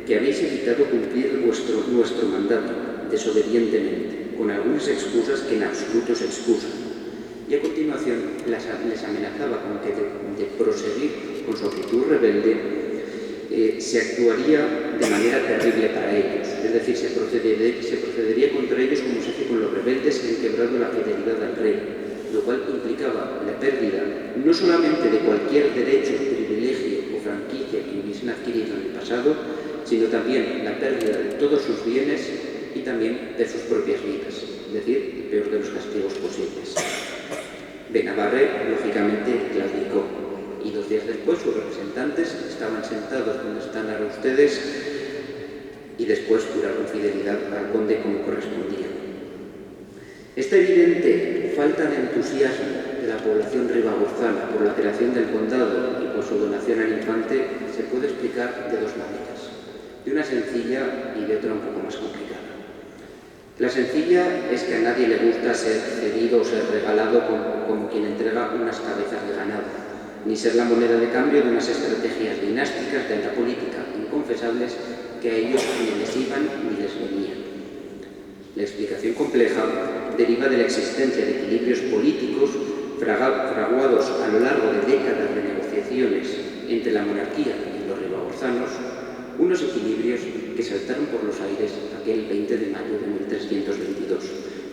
que habéis evitado cumplir nuestro mandato desobedientemente, con algunas excusas que en absoluto se excusan. Y a continuación les amenazaba con que de proseguir con su actitud rebelde se actuaría de manera terrible para ellos, es decir, se procedería contra ellos como se hace con los rebeldes que han quebrado la fidelidad al rey, lo cual implicaba la pérdida no solamente de cualquier derecho, privilegio o franquicia que hubiesen adquirido en el pasado, sino también la pérdida de todos sus bienes y también de sus propias vidas, es decir, el peor de los castigos posibles. De Navarre, lógicamente, claudicó, y 2 días después sus representantes estaban sentados donde están ahora ustedes y después juraron fidelidad al conde como correspondía. Esta evidente falta de entusiasmo de la población ribagorzana por la creación del condado y por su donación al infante se puede explicar de 2 maneras, de una sencilla y de otra un poco más complicada. La sencilla es que a nadie le gusta ser cedido o ser regalado como quien entrega unas cabezas de ganado, ni ser la moneda de cambio de unas estrategias dinásticas de alta política inconfesables que a ellos ni les iban ni les venían. La explicación compleja deriva de la existencia de equilibrios políticos fraguados a lo largo de décadas de negociaciones entre la monarquía y los ribagorzanos, unos equilibrios que saltaron por los aires aquel 20 de mayo de 1322,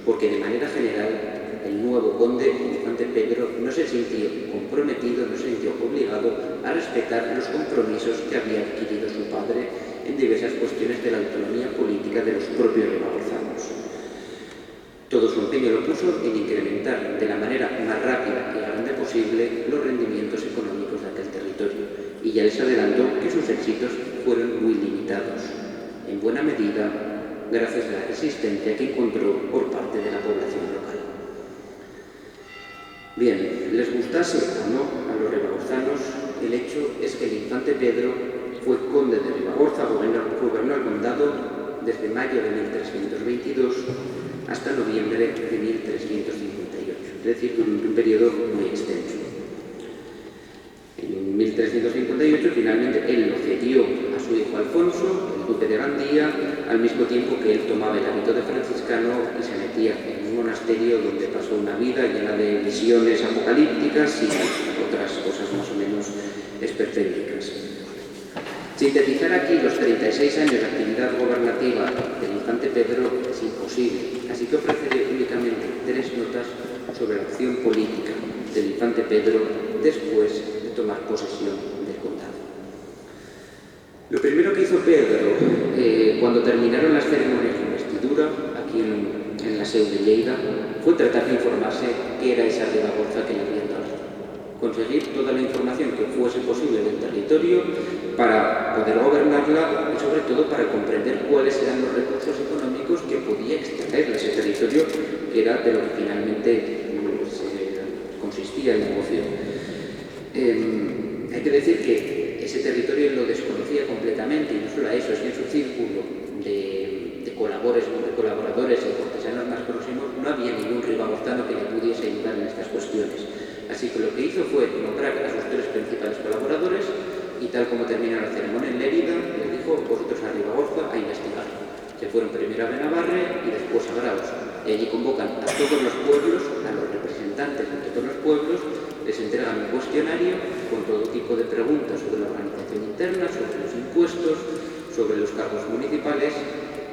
porque de manera general el nuevo conde, el infante Pedro, no se sintió comprometido, no se sintió obligado a respetar los compromisos que había adquirido su padre en diversas cuestiones de la autonomía política de los propios ribagorzanos. Todo su empeño lo puso en incrementar de la manera más rápida y grande posible los rendimientos económicos de aquel territorio, y ya les adelantó que sus éxitos fueron muy limitados, en buena medida gracias a la resistencia que encontró por parte de la población local. Bien, les gustase o no a los ribagorzanos, el hecho es que el infante Pedro fue conde de Ribagorza, gobernó el condado desde mayo de 1322 hasta noviembre de 1358, es decir, durante un periodo muy extenso. En 1358 finalmente él lo cedió a su hijo Alfonso, el duque de Gandía, al mismo tiempo que él tomaba el hábito de franciscano y se metía en un monasterio donde pasó una vida llena de visiones apocalípticas y otras cosas más o menos esperpénticas. Sintetizar aquí los 36 años de actividad gobernativa del infante Pedro es imposible, así que ofreceré únicamente 3 notas sobre la acción política del infante Pedro después de tomar posesión del condado. Lo primero que hizo Pedro cuando terminaron las ceremonias de investidura aquí en la seu de Lleida fue tratar de informarse qué era esa Ribagorza que le habían dado. Conseguir toda la información que fuese posible del territorio para poder gobernarla y sobre todo para comprender cuáles eran los recursos económicos que podía extraer ese territorio, que era de lo que finalmente consistía el negocio. Hay que decir que ese territorio lo desconocía completamente, y no solo a eso, es que en su círculo de colaboradores y cortesanos más próximos no había ningún ribagorzano que le pudiese ayudar en estas cuestiones. Así que lo que hizo fue nombrar a sus 3 principales colaboradores y tal como terminó la ceremonia en Lérida, les dijo: vosotros a Ribagorza a investigar. Se fueron primero a Benabarre y después a Graus. Y allí convocan a todos los pueblos, a los representantes de todos los pueblos, les entregan un cuestionario con todo tipo de preguntas sobre la organización interna, sobre los impuestos, sobre los cargos municipales,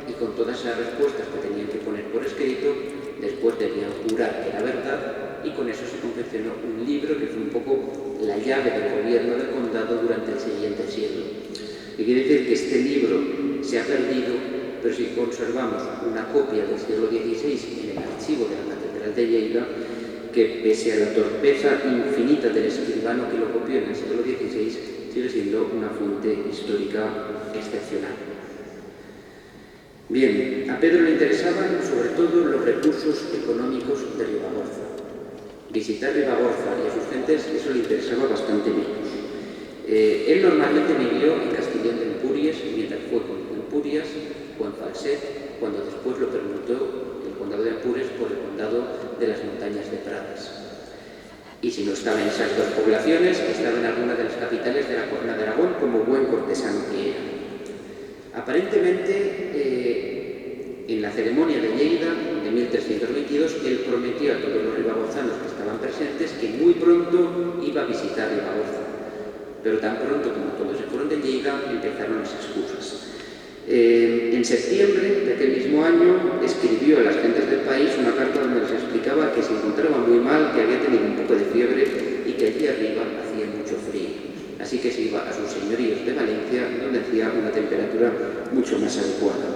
y con todas esas respuestas que tenían que poner por escrito, después debían jurar que era verdad, y con eso se confeccionó un libro que fue un poco la llave del gobierno del condado durante el siguiente siglo. Y quiere decir que este libro se ha perdido, pero si conservamos una copia del siglo XVI en el archivo de la Catedral de Lleida, que pese a la torpeza infinita del escribano que lo copió en el siglo XVI, sigue siendo una fuente histórica excepcional. Bien, a Pedro le interesaban sobre todo los recursos económicos de Ribagorza. Visitar Ribagorza y a sus gentes eso le interesaba bastante menos. Él normalmente vivió en Castellón de Empúries mientras fue con Empúries o en Falset, cuando después lo permutó el condado de Empúries por el condado de las montañas de Pradas. Y si no estaba en esas dos poblaciones, estaba en alguna de las capitales de la Corona de Aragón como buen cortesano que era. Aparentemente, en la ceremonia de Lleida de 1322, él prometió a todos los ribagorzanos que estaban presentes que muy pronto iba a visitar Ribagorza. Pero tan pronto como todos se fueron de Lleida, empezaron las excusas. En septiembre de aquel mismo año escribió a las gentes del país una carta donde les explicaba que se encontraba muy mal, que había tenido un poco de fiebre y que allí arriba hacía mucho frío. Así que se iba a sus señoríos de Valencia, donde hacía una temperatura mucho más adecuada.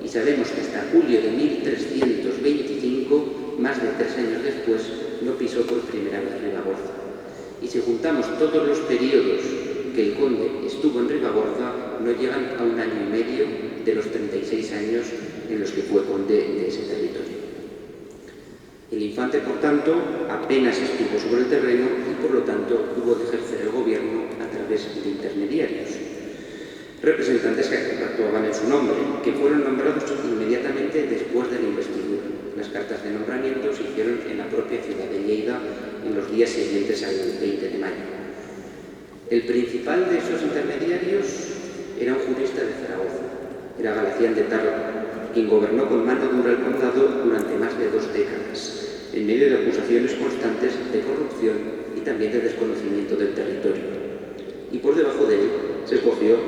Y sabemos que hasta julio de 1325, más de 3 años después, no pisó por primera vez Ribagorza. Y si juntamos todos los periodos que el conde estuvo en Ribagorza, no llegan a 1 año y medio de los 36 años en los que fue conde de ese territorio. El infante, por tanto, apenas estuvo sobre el terreno y, por lo tanto, tuvo de ejercer el gobierno a través de intermediarios, representantes que actuaban en su nombre, que fueron nombrados inmediatamente después de la investidura. Las cartas de nombramiento se hicieron en la propia ciudad de Lleida en los días siguientes al 20 de mayo. El principal de esos intermediarios era un jurista de Zaragoza, era Galacián de Tarragona, quien gobernó con mano dura el condado durante más de 2 décadas, en medio de acusaciones constantes de corrupción y también de desconocimiento del territorio. Y por debajo de él se escogió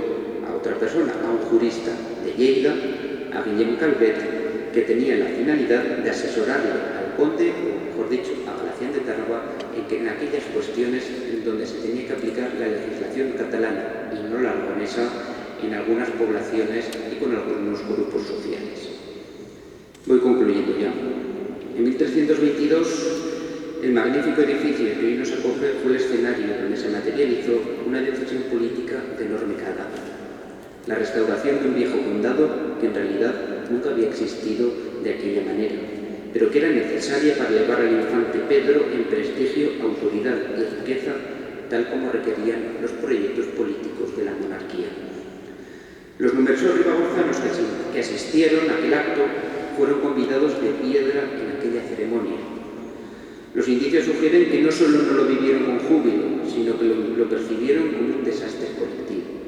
a otra persona, a un jurista de Lleida, a Guillem Calvet, que tenía la finalidad de asesorarle al conde, o mejor dicho, a Galacián de Tarragona, en aquellas cuestiones en donde se tenía que aplicar la legislación catalana y no la aragonesa en algunas poblaciones y con algunos grupos sociales. Voy concluyendo ya. En 1322, el magnífico edificio que hoy nos acoge fue el escenario donde se materializó una decisión política de enorme calado. La restauración de un viejo condado que en realidad nunca había existido de aquella manera, pero que era necesaria para elevar al infante Pedro en prestigio, autoridad y riqueza, tal como requerían los proyectos políticos de la monarquía. Los numerosos ribagorzanos que asistieron a aquel acto fueron convidados de piedra en aquella ceremonia. Los indicios sugieren que no solo no lo vivieron con júbilo, sino que lo percibieron como un desastre colectivo.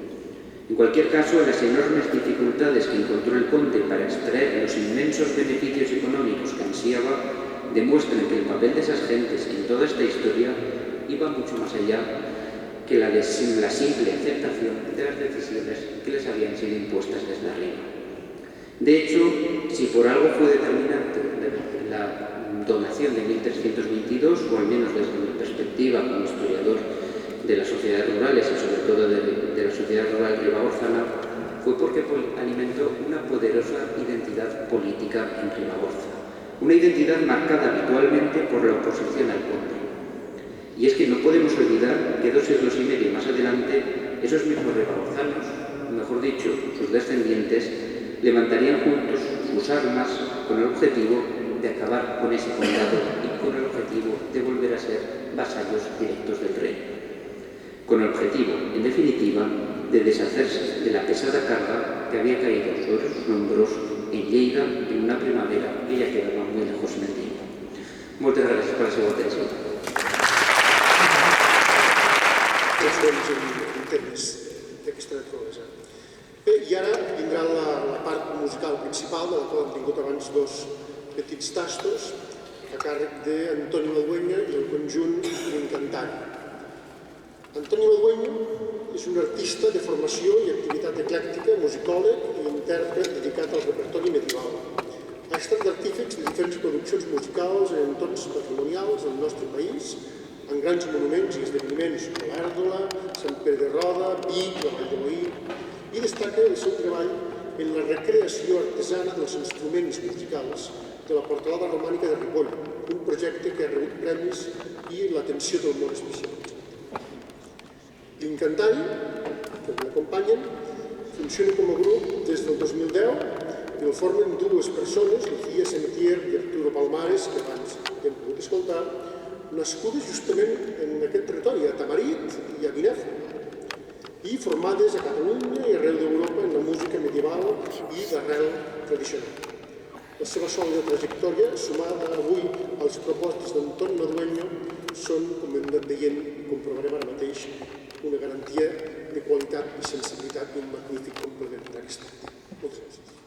En cualquier caso, las enormes dificultades que encontró el conde para extraer los inmensos beneficios económicos que ansiaba demuestran que el papel de esas gentes en toda esta historia iba mucho más allá que la simple aceptación de las decisiones que les habían sido impuestas desde arriba. De hecho, si por algo fue determinante la donación de 1322, o al menos desde mi perspectiva como historiador de las sociedades rurales y sobre todo de la sociedad rural ribagorzana, fue porque alimentó una poderosa identidad política en Ribagorza, una identidad marcada habitualmente por la oposición al conde. Y es que no podemos olvidar que 2 siglos y medio más adelante, esos mismos ribagorzanos, o mejor dicho, sus descendientes, levantarían juntos sus armas con el objetivo de acabar con ese condado y con el objetivo de volver a ser vasallos directos del rey. Con el objetivo, en definitiva, de deshacerse de la pesada carga que había caído sobre sus hombros en Lleida en una primavera que ya quedaba muy lejos en el tiempo. Moltes gràcies per la seva atenció. Doncs en temes d'aquesta naturalesa. Bé, i ara vindrà la part musical principal, de la qual hem tingut abans dos petits tastos, a càrrec d'Antoni Balduenya i el conjunt L'Incantari. Antoni Balduenya és un artista de formació i activitat eclèctica, musicòleg i intèrpret dedicat al repertori medieval. Ha estat l'artífex de diferents produccions musicals en entorns patrimonials del nostre país, en grans monuments i esdeveniments com l'Èrdola, Sant Pere de Roda, Vic, la Vall de Boí, i destaca el seu treball en la recreació artesana dels instruments musicals de la Portalada Romànica de Ripoll, un projecte que ha rebut premis i l'atenció del món especialitzat. L'Incantari, que l'acompanyen, funciona com a grup des del 2010 i el formen dues persones, Lucía Semetier i Arturo Palmares, que abans hem pogut escoltar, nascudes justament en aquest territori, a Tamarit i a Binèfar, i formades a Catalunya i arreu d'Europa en la música medieval i d'arrel tradicional. La seva sòlida trajectòria, sumada avui als propòsits d'Antoni Balduenya, són, com hem anat veient i comprovarem ara mateix, una garantia de qualitat i sensibilitat i un magnífic complement per a aquest acte. Moltes gràcies.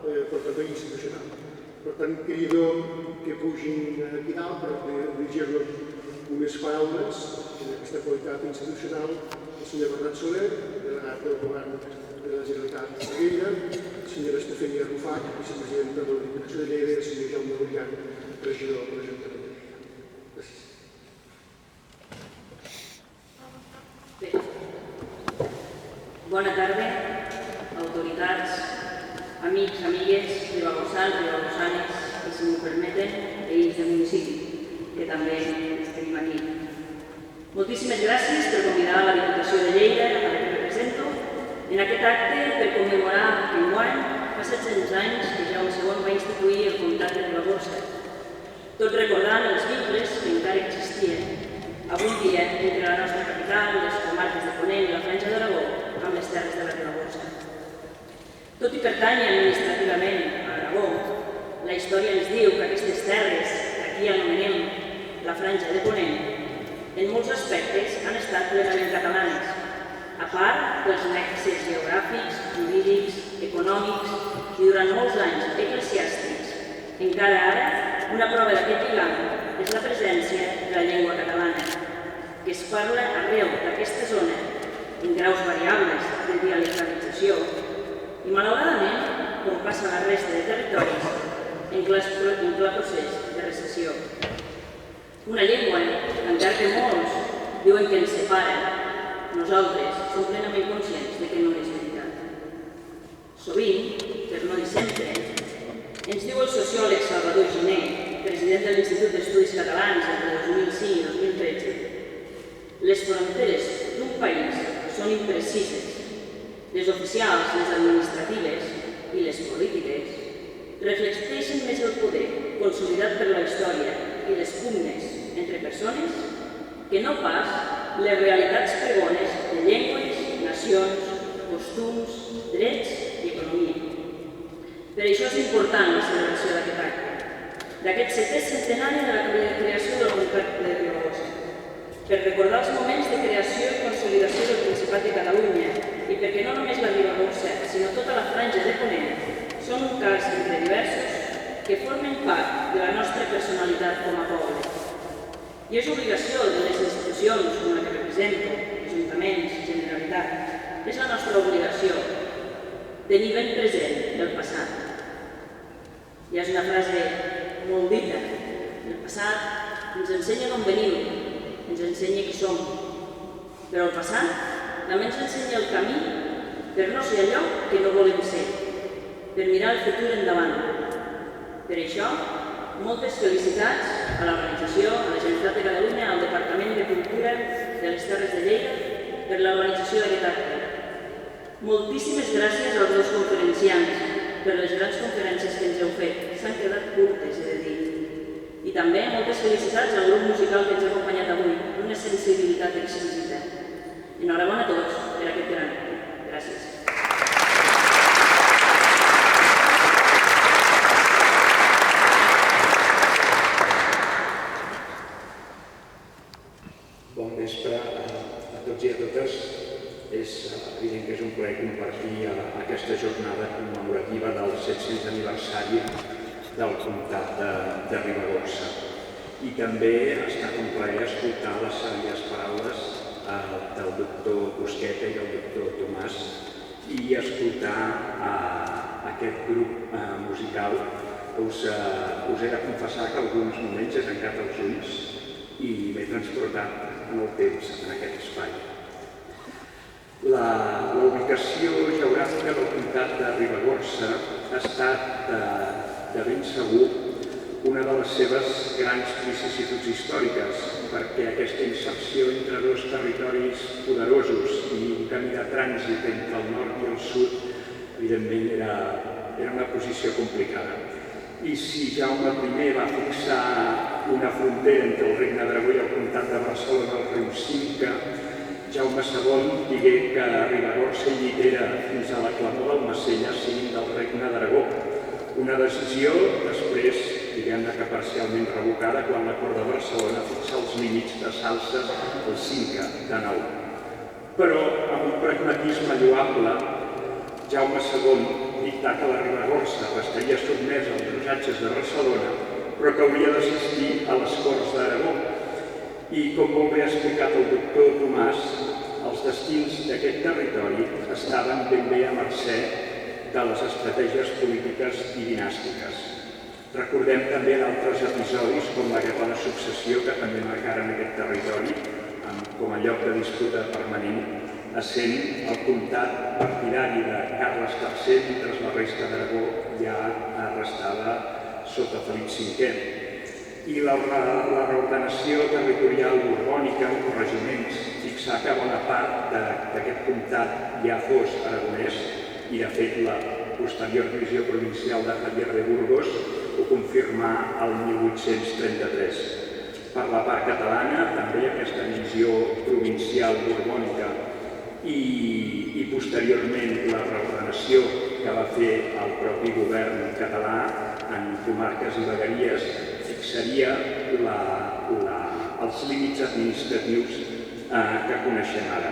per tant, institucional. Per tant, crido que pugin aquí dalt per dirigir-nos unes paraules en aquesta qualitat institucional el senyor Bernat Soler, delegat del Govern de la Generalitat de Lleida, la senyora Estefania Rufat, vicepresidenta de la Diputació de Lleida, i el senyor Jaume Borian, regidor de l'Ajuntament de Lleida. Gràcies. Bona tarda, autoritats, amics, amigues, ribagossans, ribagossanes i, si m'ho permeten, veïns del municipi, que també tenim aquí. Moltíssimes gràcies per convidar la Diputació de Lleida, a la que represento, en aquest acte per commemorar que enguany fa 700 anys que Jaume II va instituir el Comtat de Ribagorça, tot recordant els vincles que encara existien avui dia entre la nostra capital, les comarques de Ponent i la Franja d'Aragó, amb les terres de la Ribagorça. Tot i pertànyer administrativament a Aragó, la història ens diu que aquestes terres, que aquí anomenem la Franja de Ponent, en molts aspectes han estat plenament catalanes, a part dels nexes geogràfics, jurídics, econòmics i durant molts anys eclesiàstics. Encara ara, una prova d'aquest lligam és la presència de la llengua catalana, que es parla arreu d'aquesta zona, en graus variables de dialectalització, i malauradament, com passa a la resta de territoris, en clar procés de recessió. Una llengua, encara que molts diuen que ens separa, nosaltres som plenament conscients de que no és veritat. Sovint, per no dir sempre, ens diu el sociòleg Salvador Giner, president de l'Institut d'Estudis Catalans entre 2005 i 2013, les fronteres d'un país són imprecises. Les oficials, les administratives i les polítiques reflecteixen més el poder consolidat per la història i les pugnes entre persones que no pas les realitats pregones de llengües, nacions, costums, drets i economia. Per això és important la celebració d'aquest acte, d'aquest 7è centenari de la creació del Comtat de Ribagorça, per recordar els moments de creació i consolidació del Principat de Catalunya i perquè no només la Ribagorça, sinó tota la Franja de Ponent són un cas entre diversos que formen part de la nostra personalitat com a poble. I és obligació de les institucions com la que represento, ajuntaments, Generalitat, és la nostra obligació tenir ben present el passat. Ja és una frase molt dita. El passat ens ensenya d'on venim, ens ensenya qui som, però el passat també ens ensenya el camí per no ser allò que no volem ser, per mirar el futur endavant. Per això, moltes felicitats a l'organització, a la Generalitat de Catalunya, al Departament de Cultura de les Terres de Lleida per l'organització d'aquest acte. Moltíssimes gràcies als dos conferenciants per les grans conferències que ens heu fet. S'han quedat curtes, he de dir. I també moltes felicitats al grup musical que ens ha acompanyat avui, una sensibilitat exquisita. Enhorabona a tots per aquest gran acte. Gràcies. Bon vespre a tots i a totes. És evident que és un plaer compartir aquesta jornada commemorativa del 700 aniversari del Comtat de Ribagorça. I també ha estat un plaer escoltar les sàvies paraules del doctor Busqueta i el doctor Tomàs i escoltar aquest grup musical. Us he de confessar que alguns moments he tancat els ulls i m'he transportat en el temps, en aquest espai. La ubicació geogràfica del Comtat de Ribagorça ha estat, de ben segur, una de les seves grans vicissituds històriques, perquè aquesta inserció entre dos territoris poderosos i un camí de trànsit entre el nord i el sud, evidentment era una posició complicada. I si Jaume I va fixar una frontera entre el Regne d'Aragó i el Comtat de Barcelona al riu Cinca, Jaume II digué que Ribagorça i Llitera fins a la clamor del Macella siguin del Regne d'Aragó. Una decisió després, diguem-ne que parcialment revocada, quan l'acord de Barcelona fixa els límits de Salses al Cinca de nou. Però amb un pragmatisme lloable, Jaume II dictar que la Ribagorça restaria sotmesa als usatges de Barcelona, però que hauria d'assistir a les Corts d'Aragó. I, com molt bé ha explicat el doctor Tomàs, els destins d'aquest territori estaven ben bé a mercè de les estratègies polítiques i dinàstiques. Recordem també d'altres episodis, com la Guerra de Successió, que també marcaren aquest territori, com a lloc de disputa permanent, essent el comtat partidari de Carles III, mentre la resta d'Aragó ja restada sota Felip V. I la reordenació territorial borbònica en corregiments fixar que bona part d'aquest comtat ja fos aragonès, i de fet la posterior divisió provincial de Javier de Burgos ho confirmà el 1833. Per la part catalana, també aquesta divisió provincial borbònica i posteriorment la reordenació que va fer el propi govern català en comarques i vegueries fixaria els límits administratius que coneixem ara.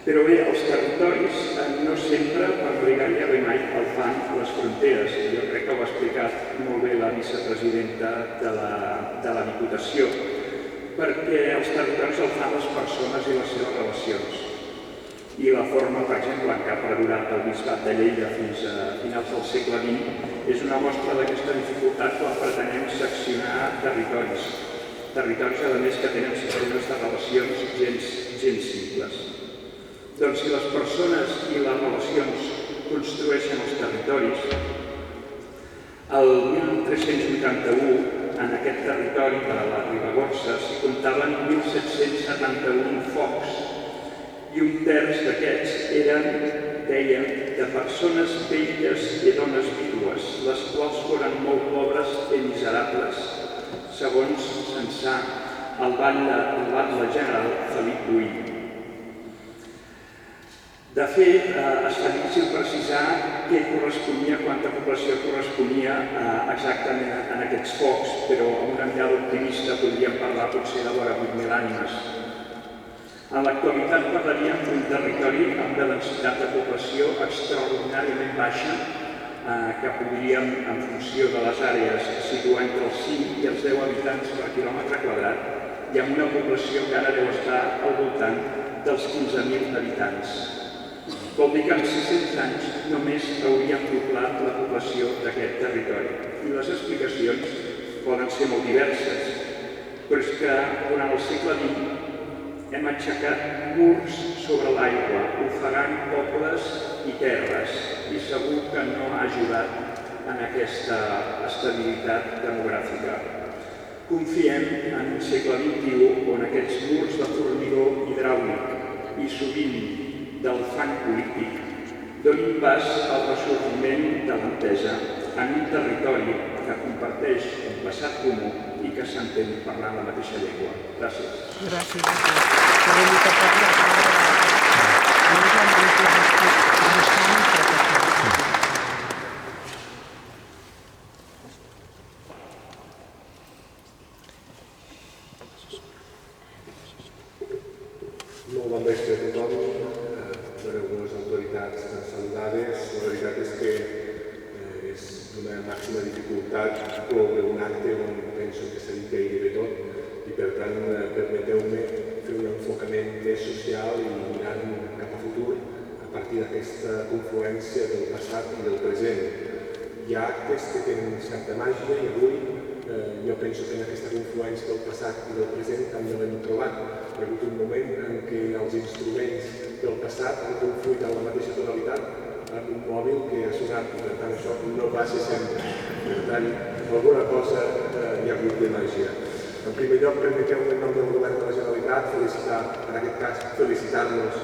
Però bé, els territoris no sempre, per no dir gairebé mai, el fan les fronteres. Jo crec que ho ha explicat molt bé la vicepresidenta de la Diputació, perquè els territoris el fan les persones i les seves relacions. I la forma, per exemple, en què ha perdurat el bisbat de Lleida fins a finals del segle XX és una mostra d'aquesta dificultat quan pretenem seccionar territoris. Territoris, a més, que tenen sistemes de relacions gens simples. Doncs si les persones i les relacions construeixen els territoris, el 1381, en aquest territori de la Ribagorça, s'hi comptaven 1.771 focs, i un terç d'aquests eren, deien, de persones velles i dones vídues, les quals foren molt pobres i miserables, segons censà el batlle general Felip Boí. De fet, es fa difícil precisar què corresponia, quanta població corresponia exactament en aquests focs, però amb una mirada optimista podríem parlar potser de vora 8.000 ànimes. En l'actualitat parlaríem d'un territori amb una densitat de població extraordinàriament baixa, que podríem, en funció de les àrees, situar entre els 5 i els 10 habitants per quilòmetre quadrat, i amb una població que ara deu estar al voltant dels 15.000 habitants. Vol dir que en 600 anys només hauríem doblat la població d'aquest territori. I les explicacions poden ser molt diverses, però és que durant el segle XX hem aixecat murs sobre l'aigua, ofegant pobles i terres, i segur que no ha ajudat en aquesta estabilitat demogràfica. Confiem en un segle XXI on aquests murs de formigó hidràulic i sovint del fang polític donin pas al ressorgiment de l'entesa en un territori que comparteix un passat comú i que s'entén parlant la mateixa llengua. Gràcies. Gràcies. Molt bon vespre a tothom. Les autoritats saludades. La veritat és que és d'una màxima dificultat cloure un acte on penso que s'ha dit gairebé tot i, per tant, permeteu-me fer un enfocament més social i mirant cap a futur a partir d'aquesta confluència del passat i del present. Hi ha actes que tenen certa màgia i avui jo penso que en aquesta confluència del passat i del present també l'hem trobat. Hi ha hagut un moment en què els instruments del passat han confluït en la mateixa tonalitat en un mòbil que ha sonat, i per tant això no passa sempre. Per tant, alguna cosa hi ha hagut de màgia. En primer lloc, permeteu-me en nom del Govern de la Generalitat felicitar, en aquest cas, felicitar-nos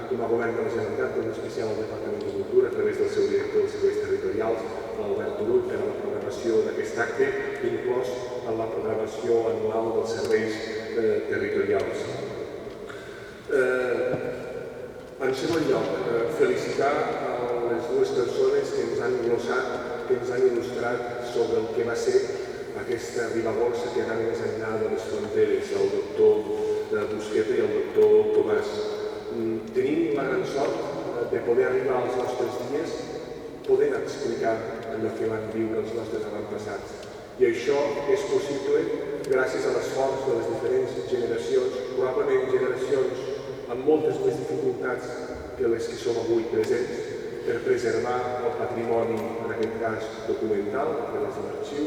com a Govern de la Generalitat, en especial al Departament de Cultura, a través del seu director dels serveis territorials, l'Albert Turull, per a la programació d'aquest acte, inclòs en la programació anual dels serveis territorials. En segon lloc, felicitar les dues persones que ens han glossat, que ens han il·lustrat sobre el que va ser aquesta Ribagorça que anava més enllà de les fronteres, el doctor Busqueta i el doctor Tomàs. Tenim la gran sort de poder arribar als nostres dies podent explicar allò que van viure els nostres avantpassats. I això és possible gràcies a l'esforç de les diferents generacions, probablement generacions amb moltes més dificultats que les que som avui presents, per preservar el patrimoni, en aquest cas documental, a través de l'arxiu,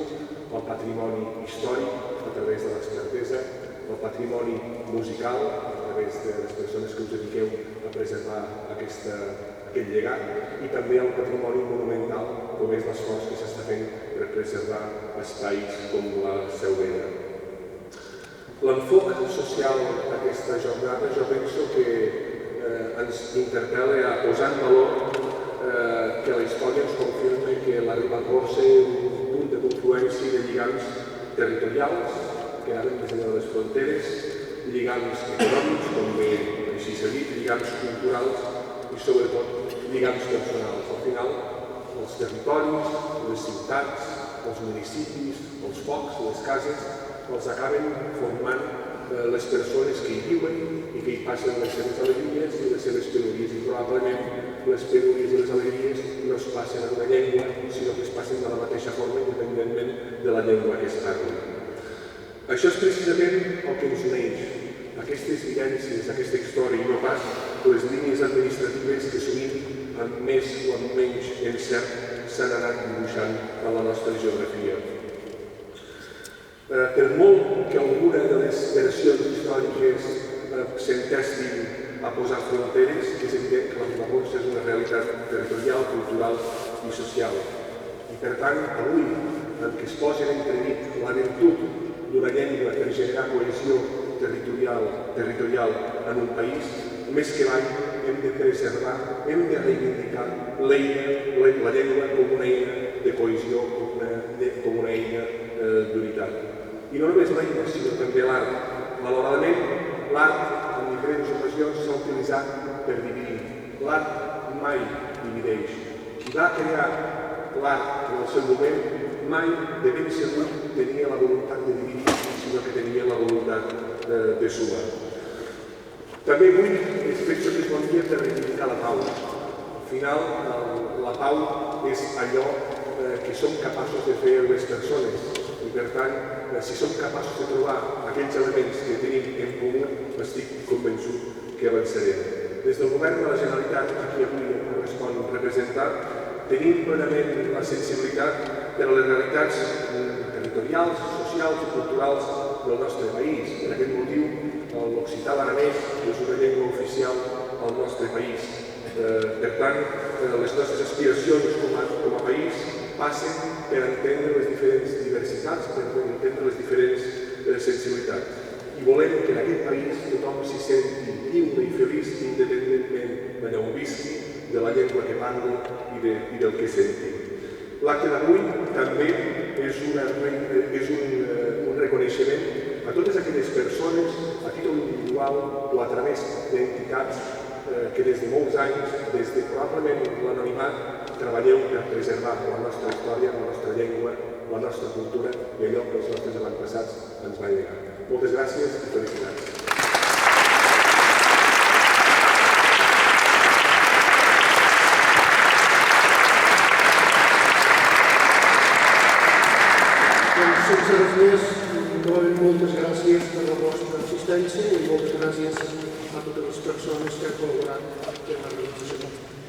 el patrimoni històric, a través de l'expertesa, el patrimoni musical, a través de les persones que us dediqueu a preservar aquest llegat, i també el patrimoni monumental, com és l'esforç que s'està fent per preservar espais com la Seu Vella. L'enfoc social d'aquesta jornada jo penso que ens interpel·la a posar en valor que la història ens confirma que la Ribagorça és un punt de confluència de lligams territorials que anaven més enllà de les fronteres, lligams econòmics, com bé així s'ha dit, lligams culturals i sobretot lligams personals. Al final, els territoris, les ciutats, els municipis, els pocs, les cases, els acaben formant les persones que hi viuen i que hi passen les seves alegries i les seves penúries. I probablement les penúries i les alegries no es passen en una llengua, sinó que es passen de la mateixa forma independentment de la llengua que es parli. Això és precisament el que ens uneix, aquestes vivències, aquesta història, i no pas les línies administratives que sovint, amb més o amb menys encert, s'han anat dibuixant a la nostra geografia. Per molt que alguna de les versions històriques s'entestin a posar fronteres, és evident que la Ribagorça és una realitat territorial, cultural i social. I per tant, avui, en què es posi en entremig la virtut d'una llengua per generar cohesió territorial en un país, més que mai hem de preservar, hem de reivindicar la llengua com una eina de cohesió, com una eina d'unitat. I no només l'eina, sinó també l'art. Malauradament, l'art en diferents ocasions s'ha utilitzat per dividir. L'art mai divideix. Qui va crear l'art en el seu moment mai de ben segur tenia la voluntat de dividir, sinó que tenia la voluntat de sumar. També avui penso que és bon dia per reivindicar la pau. Al final, la pau és allò que som capaços de fer les persones. I per tant, si som capaços de trobar aquells elements que tenim en comú, estic convençut que avançarem. Des del Govern de la Generalitat, a qui avui em correspon representar, tenim plenament la sensibilitat per a les realitats territorials, socials i culturals del nostre país. Per aquest motiu, l'occità l'aranès és una llengua oficial al nostre país. Per tant, les nostres aspiracions com a país passen per entendre les diferents diversitats, per entendre les diferents sensibilitats. I volem que en aquest país tothom s'hi senti lliure i feliç independentment d'allà on visqui, de la llengua que parli i del que senti. L'acte d'avui també és un reconeixement a totes aquelles persones, a títol individual o a través d'entitats que des de molts anys, des de probablement l'anonimat, treballeu per preservar la nostra història, la nostra llengua, la nostra cultura i allò que els nostres avantpassats ens van llegar. Moltes gràcies i felicitats. Sense res més, moltes gràcies per la vostra assistència i moltes gràcies a totes les persones que han col·laborat en la realització.